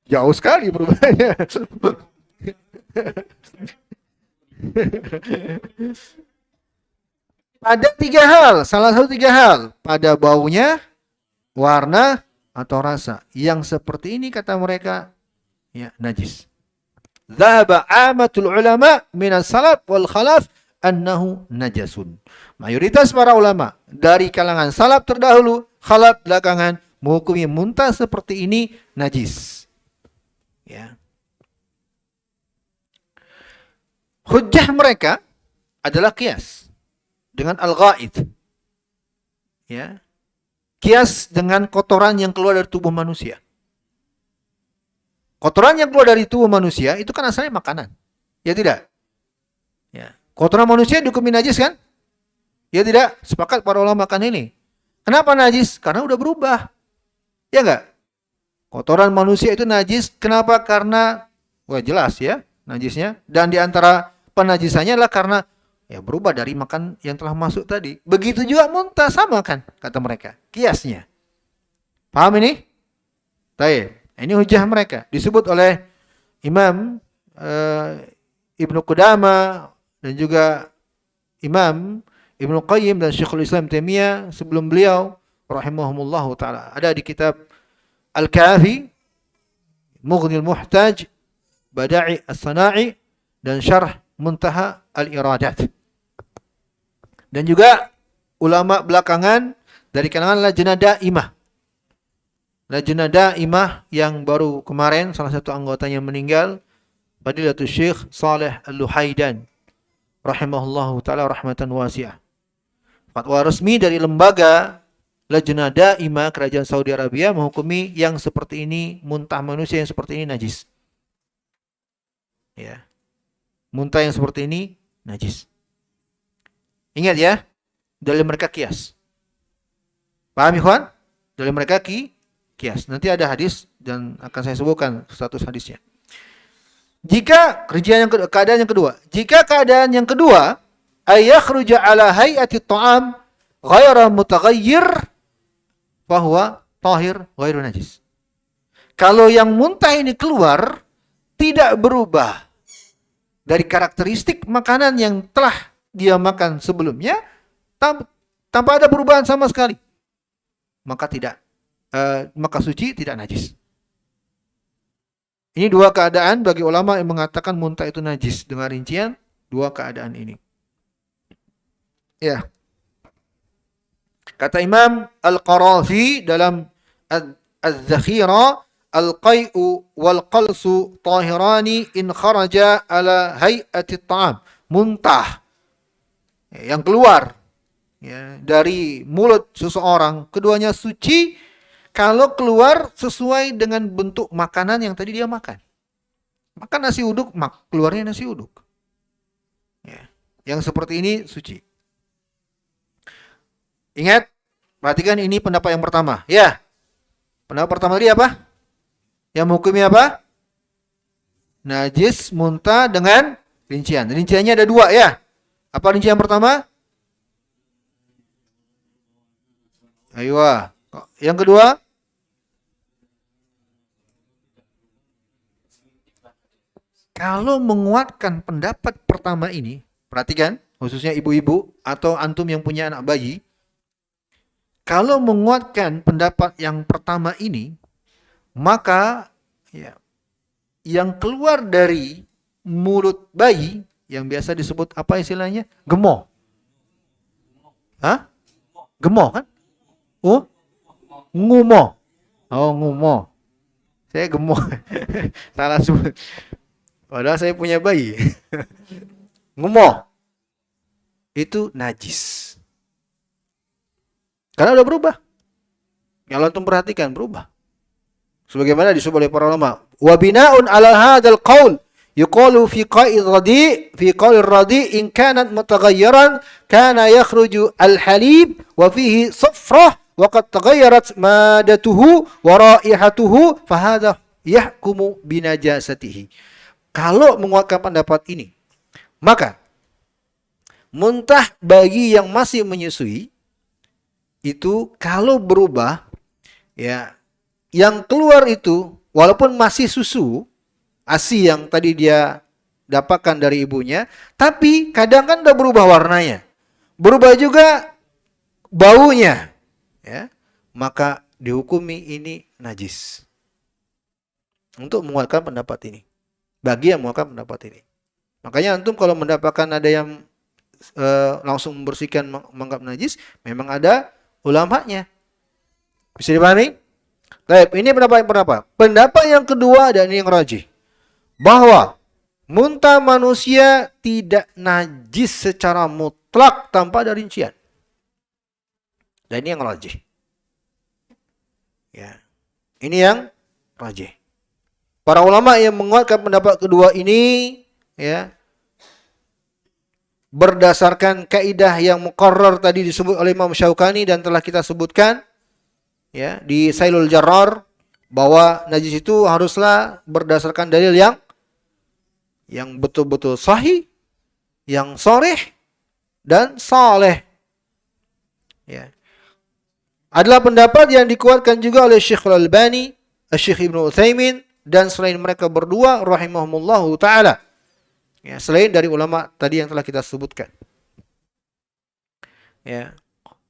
Jauh sekali perubahannya. Pada tiga hal, salah satu tiga hal. Pada baunya, warna, atau rasa. Yang seperti ini kata mereka, ya najis. Dhahaba amatul ulama minas salaf wal khalaf annahu najasun. Mayoritas para ulama dari kalangan salaf terdahulu, khalaf belakangan, menghukumi muntah seperti ini najis. Ya. Hujjah mereka adalah qiyas dengan al-ghaid. Ya. Qiyas dengan kotoran yang keluar dari tubuh manusia. Kotoran yang keluar dari tubuh manusia itu kan asalnya makanan. Ya tidak? Ya. Kotoran manusia dihukumi najis kan? Ya tidak? Sepakat para ulama kan ini. Kenapa najis? Karena udah berubah. Ya enggak? Kotoran manusia itu najis. Kenapa? Karena jelas ya najisnya. Dan di antara penajisannya adalah karena ya berubah dari makan yang telah masuk tadi. Begitu juga muntah sama kan kata mereka. Kiasnya. Paham ini? Baik. Ini hujah mereka. Disebut oleh Imam Ibnu Qudamah dan juga Imam Ibnu Qayyim dan Syekhul Islam Taimiyah sebelum beliau rahimahumullahu taala. Ada di kitab Al-Kafi, Mughnil Muhtaj, Bada'i As-Sana'i dan Syarh Muntaha Al-Iradat. Dan juga ulama belakangan dari kalangan Lajnah Daimah. Lajnah Daimah yang baru kemarin salah satu anggotanya meninggal, Fadilatul Syekh Saleh Al-Luhaidan rahimahullahu taala rahmatan wasi'ah. Fatwa resmi dari lembaga Lajnah Daimah Kerajaan Saudi Arabia menghukumi yang seperti ini, muntah manusia yang seperti ini najis. Ya. Muntah yang seperti ini najis. Ingat ya, dalil mereka kias. Paham ikhwan? Dalil mereka kias. Nanti ada hadis dan akan saya sebutkan status hadisnya. Jika keadaan yang kedua, ayakhruja ala hayati ta'am ghaira mutaghayyir fahuwa tahir ghairu najis. Kalau yang muntah ini keluar tidak berubah dari karakteristik makanan yang telah dia makan sebelumnya, tanpa ada perubahan sama sekali, maka maka suci, tidak najis. Ini dua keadaan bagi ulama yang mengatakan muntah itu najis, dengan rincian dua keadaan ini. Ya. Kata Imam Al-Qarafi dalam Az-Zakhira, al-qai'u wal qalsu tahirani in kharaja ala hay'ati ta'am. Muntah yang keluar dari mulut seseorang, keduanya suci kalau keluar sesuai dengan bentuk makanan yang tadi dia makan. Makan nasi uduk, keluarnya nasi uduk. Yang seperti ini suci. Ingat, perhatikan ini pendapat yang pertama. Ya, pendapat pertama tadi apa? Yang hukumnya apa? Najis muntah dengan rincian. Rinciannya ada dua ya. Apa rincian pertama? Ayo. Yang kedua? Kalau menguatkan pendapat pertama ini, perhatikan, khususnya ibu-ibu atau antum yang punya anak bayi, kalau menguatkan pendapat yang pertama ini, maka yang keluar dari mulut bayi, yang biasa disebut apa istilahnya? Gemoh. Hah? Gemoh kan? Oh? Ngumoh. Oh, ngumoh. Saya gemoh. Salah sebut. Padahal saya punya bayi. Ngumoh. Itu najis. Karena udah berubah. Kalau antum perhatikan, berubah. Sebagaimana disebut oleh para ulama. Wa bina'un ala hadzal qaul yuqalu fi qa'ir radi in kanat mutaghayyiran kana yakhruju al-halib wa fihi safrah wa qad taghayyarat madatuhu wa raihatuhu fa hadha yahkumu binajasatihi. Kalau menguatkan pendapat ini, maka muntah bagi yang masih menyusui itu kalau berubah, yang keluar itu walaupun masih susu ASI yang tadi dia dapatkan dari ibunya, tapi kadang kan udah berubah warnanya, berubah juga baunya, maka dihukumi ini najis. Untuk menguatkan pendapat ini, bagi yang menguatkan pendapat ini. Makanya antum kalau mendapatkan ada yang langsung membersihkan menganggap najis, memang ada ulamanya. Bisa dipahami? Baik, ini pendapat yang pertama. Pendapat yang kedua dan ini yang rajih, bahwa muntah manusia tidak najis secara mutlak tanpa ada rincian. Dan ini yang rajih. Ini yang rajih. Para ulama yang menguatkan pendapat kedua ini, berdasarkan kaidah yang muqarrar tadi disebut oleh Imam Syaukani dan telah kita sebutkan di Sailul Jarrar, bahwa najis itu haruslah berdasarkan dalil yang betul-betul sahih, yang sharih dan saleh. Adalah pendapat yang dikuatkan juga oleh Syekh Al-Albani, Syekh Ibnu Utsaimin, dan selain mereka berdua rahimahumullahu taala. Selain dari ulama tadi yang telah kita sebutkan.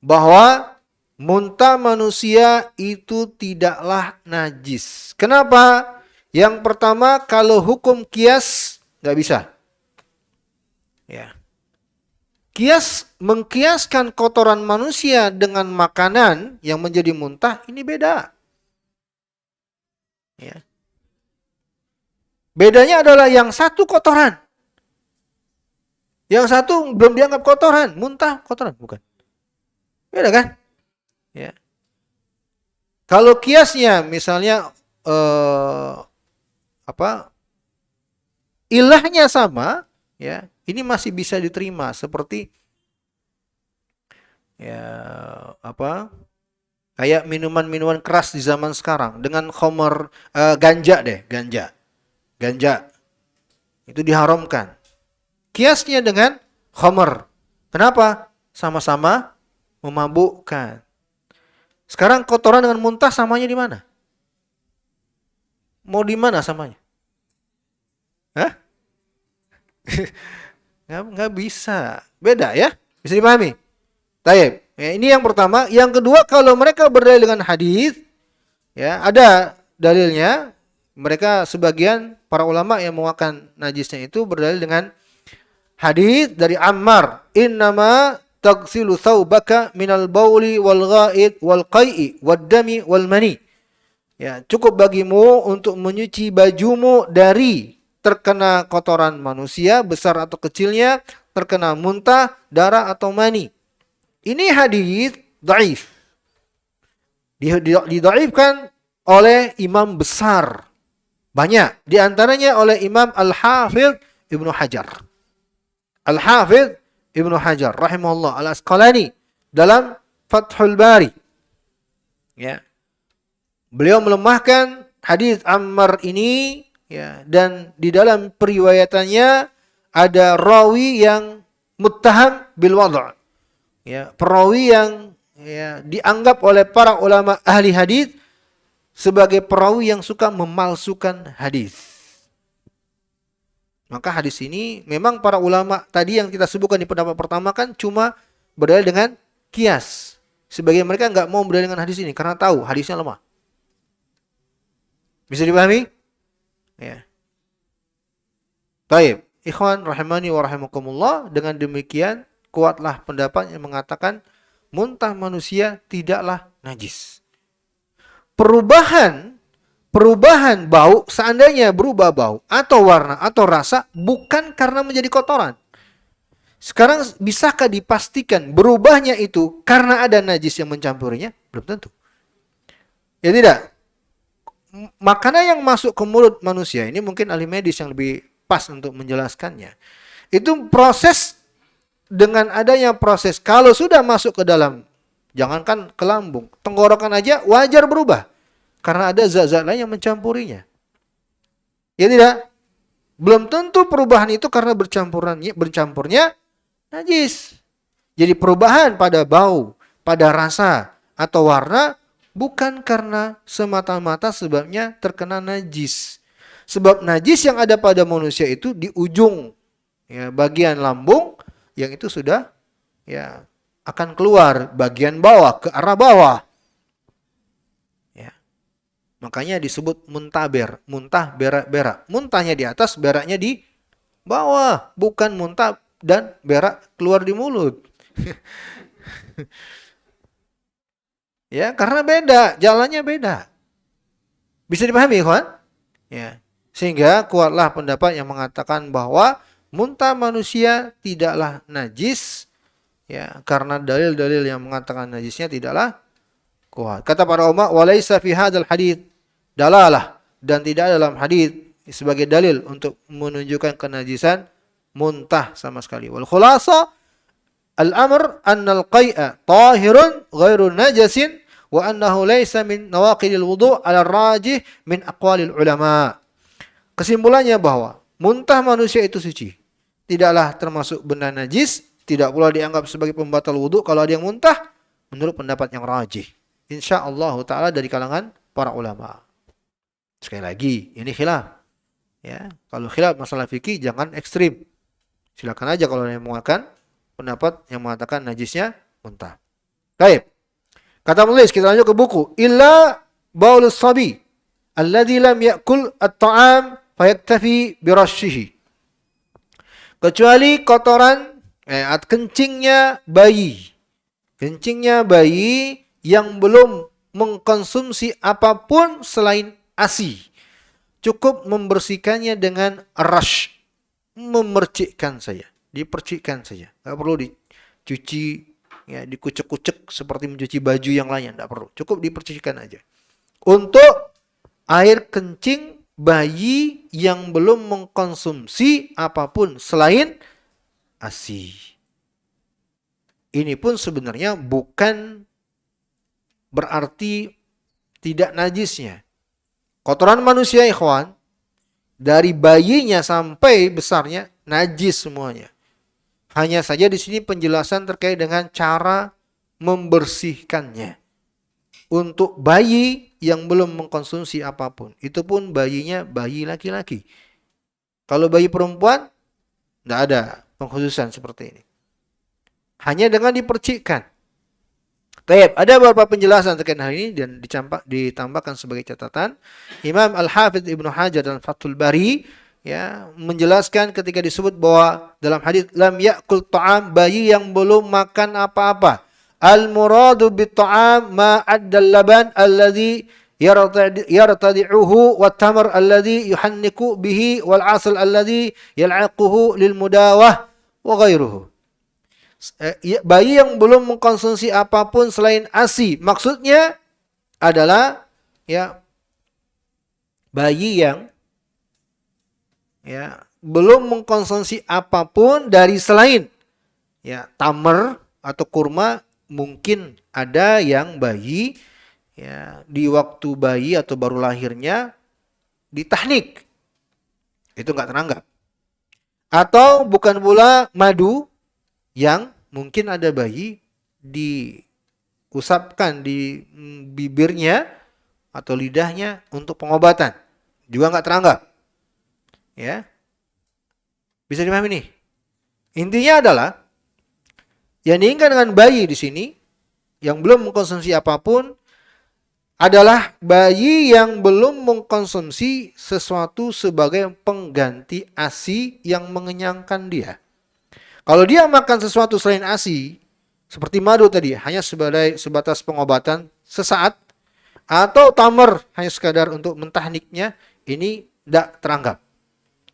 Bahwa muntah manusia itu tidaklah najis. Kenapa? Yang pertama, kalau hukum kias nggak bisa. Kias, mengkiaskan kotoran manusia dengan makanan yang menjadi muntah, ini beda. Bedanya adalah yang satu kotoran, yang satu belum dianggap kotoran, muntah kotoran, bukan. Beda kan? Kalau kiasnya misalnya ilahnya sama, ya, ini masih bisa diterima seperti ya apa? Kayak minuman-minuman keras di zaman sekarang dengan khamar, ganja deh, ganja. Ganja itu diharamkan. Kiasnya dengan khamar. Kenapa? Sama-sama memabukkan. Sekarang kotoran dengan muntah samanya di mana? Mau di mana samanya? Hah? Nggak bisa. Beda ya? Bisa dipahami? Taib. Ya, ini yang pertama. Yang kedua, kalau mereka berdalil dengan hadis, ya ada dalilnya. Mereka sebagian para ulama yang menguatkan najisnya itu berdalil dengan hadis dari Ammar, innama taghsilu thawbaka minal bauli wal ghaid wal qai'i wad dami wal mani. Ya, cukup bagimu untuk menyuci bajumu dari terkena kotoran manusia besar atau kecilnya, terkena muntah, darah atau mani. Ini hadis dhaif. Didhaifkan oleh imam besar. Banyak. Di antaranya oleh Imam Al-Hafidh Ibnu Hajar. Al-Hafidh Ibnu Hajar rahimahullah Al-Asqalani dalam Fathul Bari. Ya. Beliau melemahkan hadis Ammar ini, ya, dan di dalam periwayatannya ada rawi yang muttaham bil wad'. Ya, perawi yang ya, dianggap oleh para ulama ahli hadis sebagai perawi yang suka memalsukan hadis. Maka hadis ini memang para ulama tadi yang kita sebutkan di pendapat pertama kan cuma berdalil dengan kias. Sebagian mereka nggak mau berdalil dengan hadis ini karena tahu hadisnya lemah. Bisa dipahami? Ya. Baik, ikhwan rahimani wa rahimakumullah, dengan demikian kuatlah pendapat yang mengatakan muntah manusia tidaklah najis. Perubahan bau, seandainya berubah bau atau warna atau rasa, bukan karena menjadi kotoran. Sekarang bisakah dipastikan berubahnya itu karena ada najis yang mencampurinya? Belum tentu. Ya tidak. Makanan yang masuk ke mulut manusia, ini mungkin ahli medis yang lebih pas untuk menjelaskannya. Itu proses, dengan adanya proses, kalau sudah masuk ke dalam, jangankan ke lambung, tenggorokan aja wajar berubah. Karena ada zat-zat lain yang mencampurinya. Ya tidak? Belum tentu perubahan itu karena bercampurnya najis. Jadi perubahan pada bau, pada rasa, atau warna bukan karena semata-mata sebabnya terkena najis. Sebab najis yang ada pada manusia itu di ujung, ya, bagian lambung, yang itu sudah, ya, akan keluar bagian bawah, ke arah bawah. Makanya disebut muntaber, muntah berak-berak. Muntahnya di atas, beraknya di bawah. Bukan muntah dan berak keluar di mulut. Ya, karena beda, jalannya beda. Bisa dipahami, kawan? Ya. Sehingga kuatlah pendapat yang mengatakan bahwa muntah manusia tidaklah najis, ya, karena dalil-dalil yang mengatakan najisnya tidaklah kuat. Kata para ulama, walaisa fi hadzal hadits dalalah, dan tidak dalam hadis sebagai dalil untuk menunjukkan kenajisan muntah sama sekali. Wal khulasa al-amr anna al-qai'a tahirun ghairu najasin wa annahu laisa min nawaqidil wudu' ala rajih min aqwalil ulama. Kesimpulannya bahwa muntah manusia itu suci. Tidaklah termasuk benda najis, tidak pula dianggap sebagai pembatal wudu kalau ada yang muntah, menurut pendapat yang rajih. Insyaallah taala dari kalangan para ulama. Sekali lagi, ini khilaf. Ya, kalau khilaf masalah fikih jangan ekstrim. Silakan aja kalau yang mengatakan pendapat yang mengatakan najisnya muntah. Baik. Kata penulis, kita lanjut ke buku. Illa baulus sabi alladzi lam ya'kul at-ta'am fayaktafi birashihi. Kecuali kotoran kencingnya bayi. Kencingnya bayi yang belum mengkonsumsi apapun selain ASI. Cukup membersihkannya dengan rash. Memercikkan saja. Dipercikkan saja. Tidak perlu dicuci, ya, dikucek-kucek seperti mencuci baju yang lainnya. Tidak perlu. Cukup dipercikkan aja. Untuk air kencing bayi yang belum mengkonsumsi apapun selain ASI. Ini pun sebenarnya bukan berarti tidak najisnya. Kotoran manusia, ikhwan, dari bayinya sampai besarnya najis semuanya. Hanya saja di sini penjelasan terkait dengan cara membersihkannya. Untuk bayi yang belum mengkonsumsi apapun, itu pun bayinya bayi laki-laki. Kalau bayi perempuan, tidak ada pengkhususan seperti ini. Hanya dengan dipercikkan. Baik, ada beberapa penjelasan terkait hal ini dan ditambahkan sebagai catatan. Imam Al-Hafidz Ibnu Hajar dalam Fathul Bari ya menjelaskan ketika disebut bahwa dalam hadis lam ya'kul ta'am, bayi yang belum makan apa-apa. Al-muradu bit-ta'am ma addal laban alladhi yartadi'uhu wat tamar alladhi yuhanniku bihi wal 'asal alladhi yal'aquhu lil mudawah wa ghairuhu. Bayi yang belum mengkonsumsi apapun selain ASI, maksudnya adalah ya bayi yang ya belum mengkonsumsi apapun dari selain ya tamar atau kurma. Mungkin ada yang bayi ya di waktu bayi atau baru lahirnya ditahnik, itu nggak teranggap. Atau bukan pula madu, yang mungkin ada bayi diusapkan di bibirnya atau lidahnya untuk pengobatan, juga nggak teranggap. Ya, bisa dipahami nih. Intinya adalah yang diinginkan dengan bayi di sini yang belum mengkonsumsi apapun adalah bayi yang belum mengkonsumsi sesuatu sebagai pengganti ASI yang mengenyangkan dia. Kalau dia makan sesuatu selain ASI, seperti madu tadi, hanya sebatas pengobatan sesaat, atau tamar hanya sekadar untuk mentahniknya, ini tidak teranggap.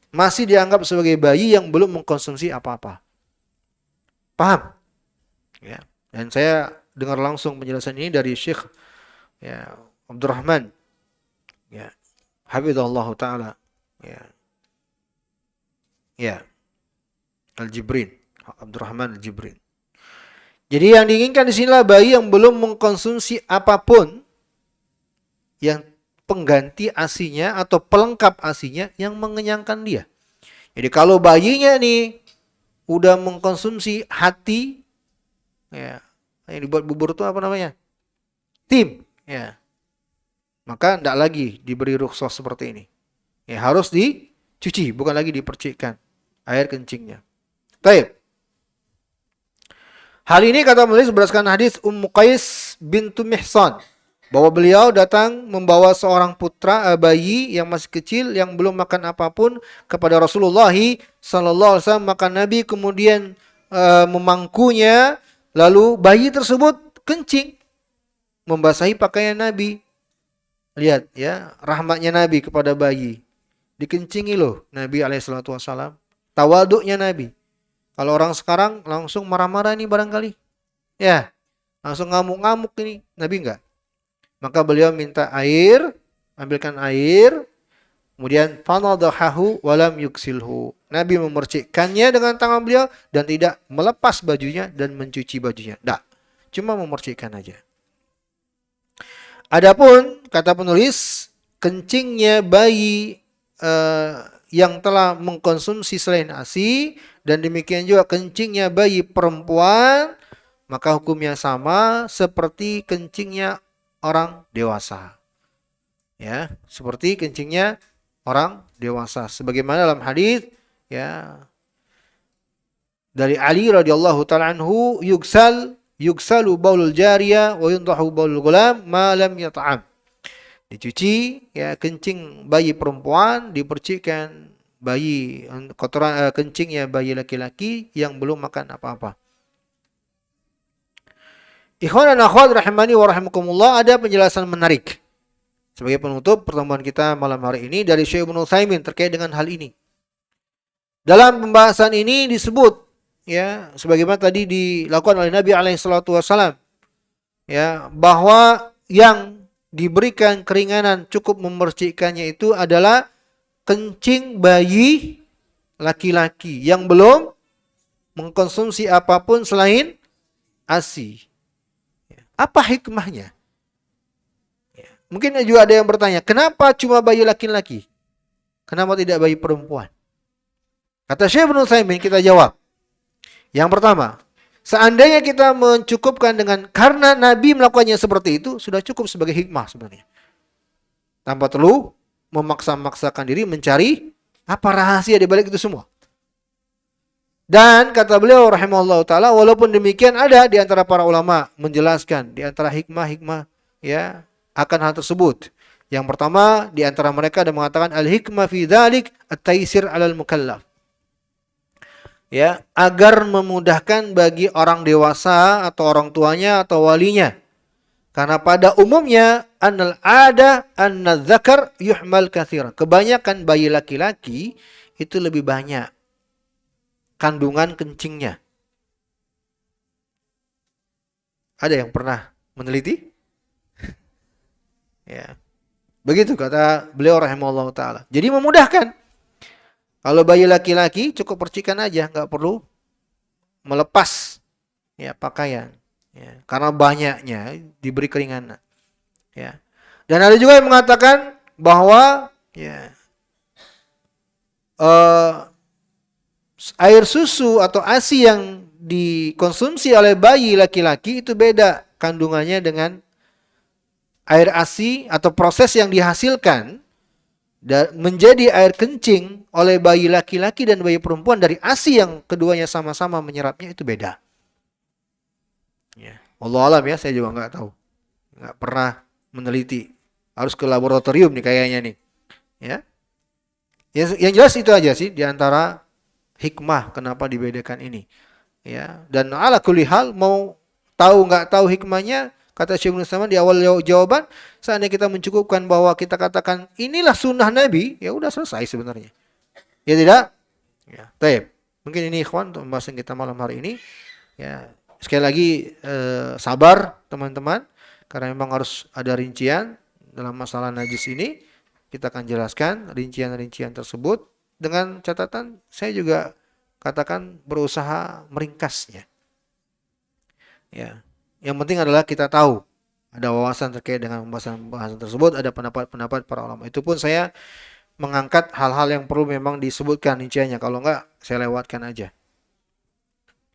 Masih dianggap sebagai bayi yang belum mengkonsumsi apa-apa. Paham? Ya. Dan saya dengar langsung penjelasan ini dari Syekh ya, Abdurrahman ya, hafizahullah taala ya. Ya. Al-Jibrin. Abdurrahman Al-Jibrin. Jadi yang diinginkan di sinilah bayi yang belum mengkonsumsi apapun yang pengganti ASI-nya atau pelengkap ASI-nya yang mengenyangkan dia. Jadi kalau bayinya nih udah mengkonsumsi hati ya, yang dibuat bubur itu apa namanya? Tim, ya. Maka tidak lagi diberi rukhsah seperti ini. Ya, harus dicuci, bukan lagi dipercikkan air kencingnya. Baik. Hal ini kata penulis berdasarkan hadis Ummu Qais bintu Mihsan, bahwa beliau datang membawa seorang putra bayi yang masih kecil yang belum makan apapun kepada Rasulullah sallallahu alaihi wasallam. Maka Nabi kemudian memangkunya, lalu bayi tersebut kencing membasahi pakaian Nabi. Lihat ya, rahmatnya Nabi kepada bayi. Dikencingi loh Nabi alaihi salatu wasallam. Tawaduknya Nabi. Kalau orang sekarang langsung marah-marah ini barangkali. Ya, langsung ngamuk-ngamuk ini. Nabi enggak. Maka beliau minta air, ambilkan air, kemudian fanadahahu walam yuksilhu. Nabi memercikkannya dengan tangan beliau dan tidak melepas bajunya dan mencuci bajunya. Enggak, cuma memercikkan aja. Adapun kata penulis, kencingnya bayi yang telah mengkonsumsi selain ASI dan demikian juga kencingnya bayi perempuan, maka hukumnya sama seperti kencingnya orang dewasa. Ya, seperti kencingnya orang dewasa. Sebagaimana dalam hadis ya dari Ali radhiyallahu taala anhu, yugsalu baulul jariyah wa yundahu baulul ghulam ma lam yata'am. Dicuci ya kencing bayi perempuan, dipercikkan bayi kotoran kencingnya bayi laki-laki yang belum makan apa-apa. Ikhwan dan akhwat rahimani wa rahimakumullah, ada penjelasan menarik sebagai penutup pertemuan kita malam hari ini dari Syekh Ibnu Utsaimin terkait dengan hal ini. Dalam pembahasan ini disebut ya sebagaimana tadi dilakukan oleh Nabi alaihi salatu wasallam ya, bahwa yang diberikan keringanan cukup memercikkannya itu adalah kencing bayi laki-laki yang belum mengkonsumsi apapun selain ASI. Apa hikmahnya? Mungkin juga ada yang bertanya, kenapa cuma bayi laki-laki? Kenapa tidak bayi perempuan? Kata Syekh Ibnu Utsaimin, kita jawab. Yang pertama, seandainya kita mencukupkan dengan karena Nabi melakukannya seperti itu, sudah cukup sebagai hikmah sebenarnya. Tanpa perlu memaksa-maksakan diri mencari apa rahasia di balik itu semua. Dan kata beliau rahimahullah ta'ala, walaupun demikian ada di antara para ulama menjelaskan di antara hikmah-hikmah ya akan hal tersebut. Yang pertama di antara mereka ada mengatakan al-hikmah fi dzalik at-taisir 'alal mukallaf. Ya, agar memudahkan bagi orang dewasa atau orang tuanya atau walinya. Karena pada umumnya annal ada anna dzakar yuhmal katsira. Kebanyakan bayi laki-laki itu lebih banyak kandungan kencingnya. Ada yang pernah meneliti? Ya. Begitu kata beliau rahimahullah ta'ala. Jadi memudahkan. Kalau bayi laki-laki cukup percikan aja, nggak perlu melepas ya pakaian. Ya, karena banyaknya diberi keringanan. Ya. Dan ada juga yang mengatakan bahwa ya, air susu atau ASI yang dikonsumsi oleh bayi laki-laki itu beda kandungannya dengan air ASI atau proses yang dihasilkan menjadi air kencing oleh bayi laki-laki dan bayi perempuan dari ASI yang keduanya sama-sama menyerapnya itu beda. Ya. Allah alam ya, saya juga nggak tahu, nggak pernah meneliti. Harus ke laboratorium nih kayaknya nih. Ya. Yang jelas itu aja sih di antara hikmah kenapa dibedakan ini. Ya. Dan ala kulli hal mau tahu nggak tahu hikmahnya. Kata Syekh Ibnu Utsaimin di awal jawaban, seandainya kita mencukupkan bahwa kita katakan inilah sunnah Nabi, ya udah selesai sebenarnya. Ya tidak? Ya, baik. Mungkin ini ikhwan untuk pembahasan kita malam hari ini. Ya, sekali lagi sabar teman-teman, karena memang harus ada rincian dalam masalah najis ini. Kita akan jelaskan rincian-rincian tersebut dengan catatan saya juga katakan berusaha meringkasnya. Ya. Yang penting adalah kita tahu ada wawasan terkait dengan pembahasan tersebut, ada pendapat-pendapat para ulama. Itu pun saya mengangkat hal-hal yang perlu memang disebutkan rinciannya. Kalau enggak, saya lewatkan aja.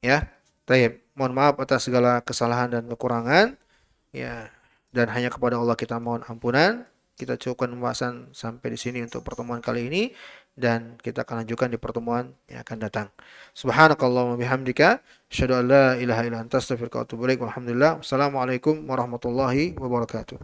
Ya, baik. Mohon maaf atas segala kesalahan dan kekurangan. Ya, dan hanya kepada Allah kita mohon ampunan. Kita cukupkan pembahasan sampai di sini untuk pertemuan kali ini. Dan kita akan lanjutkan di pertemuan yang akan datang. Subhanakallahumma bihamdika asyhadu an la ilaha illa anta astaghfiruka wa atubu ilaik. Walhamdulillah. Wassalamualaikum warahmatullahi wabarakatuh.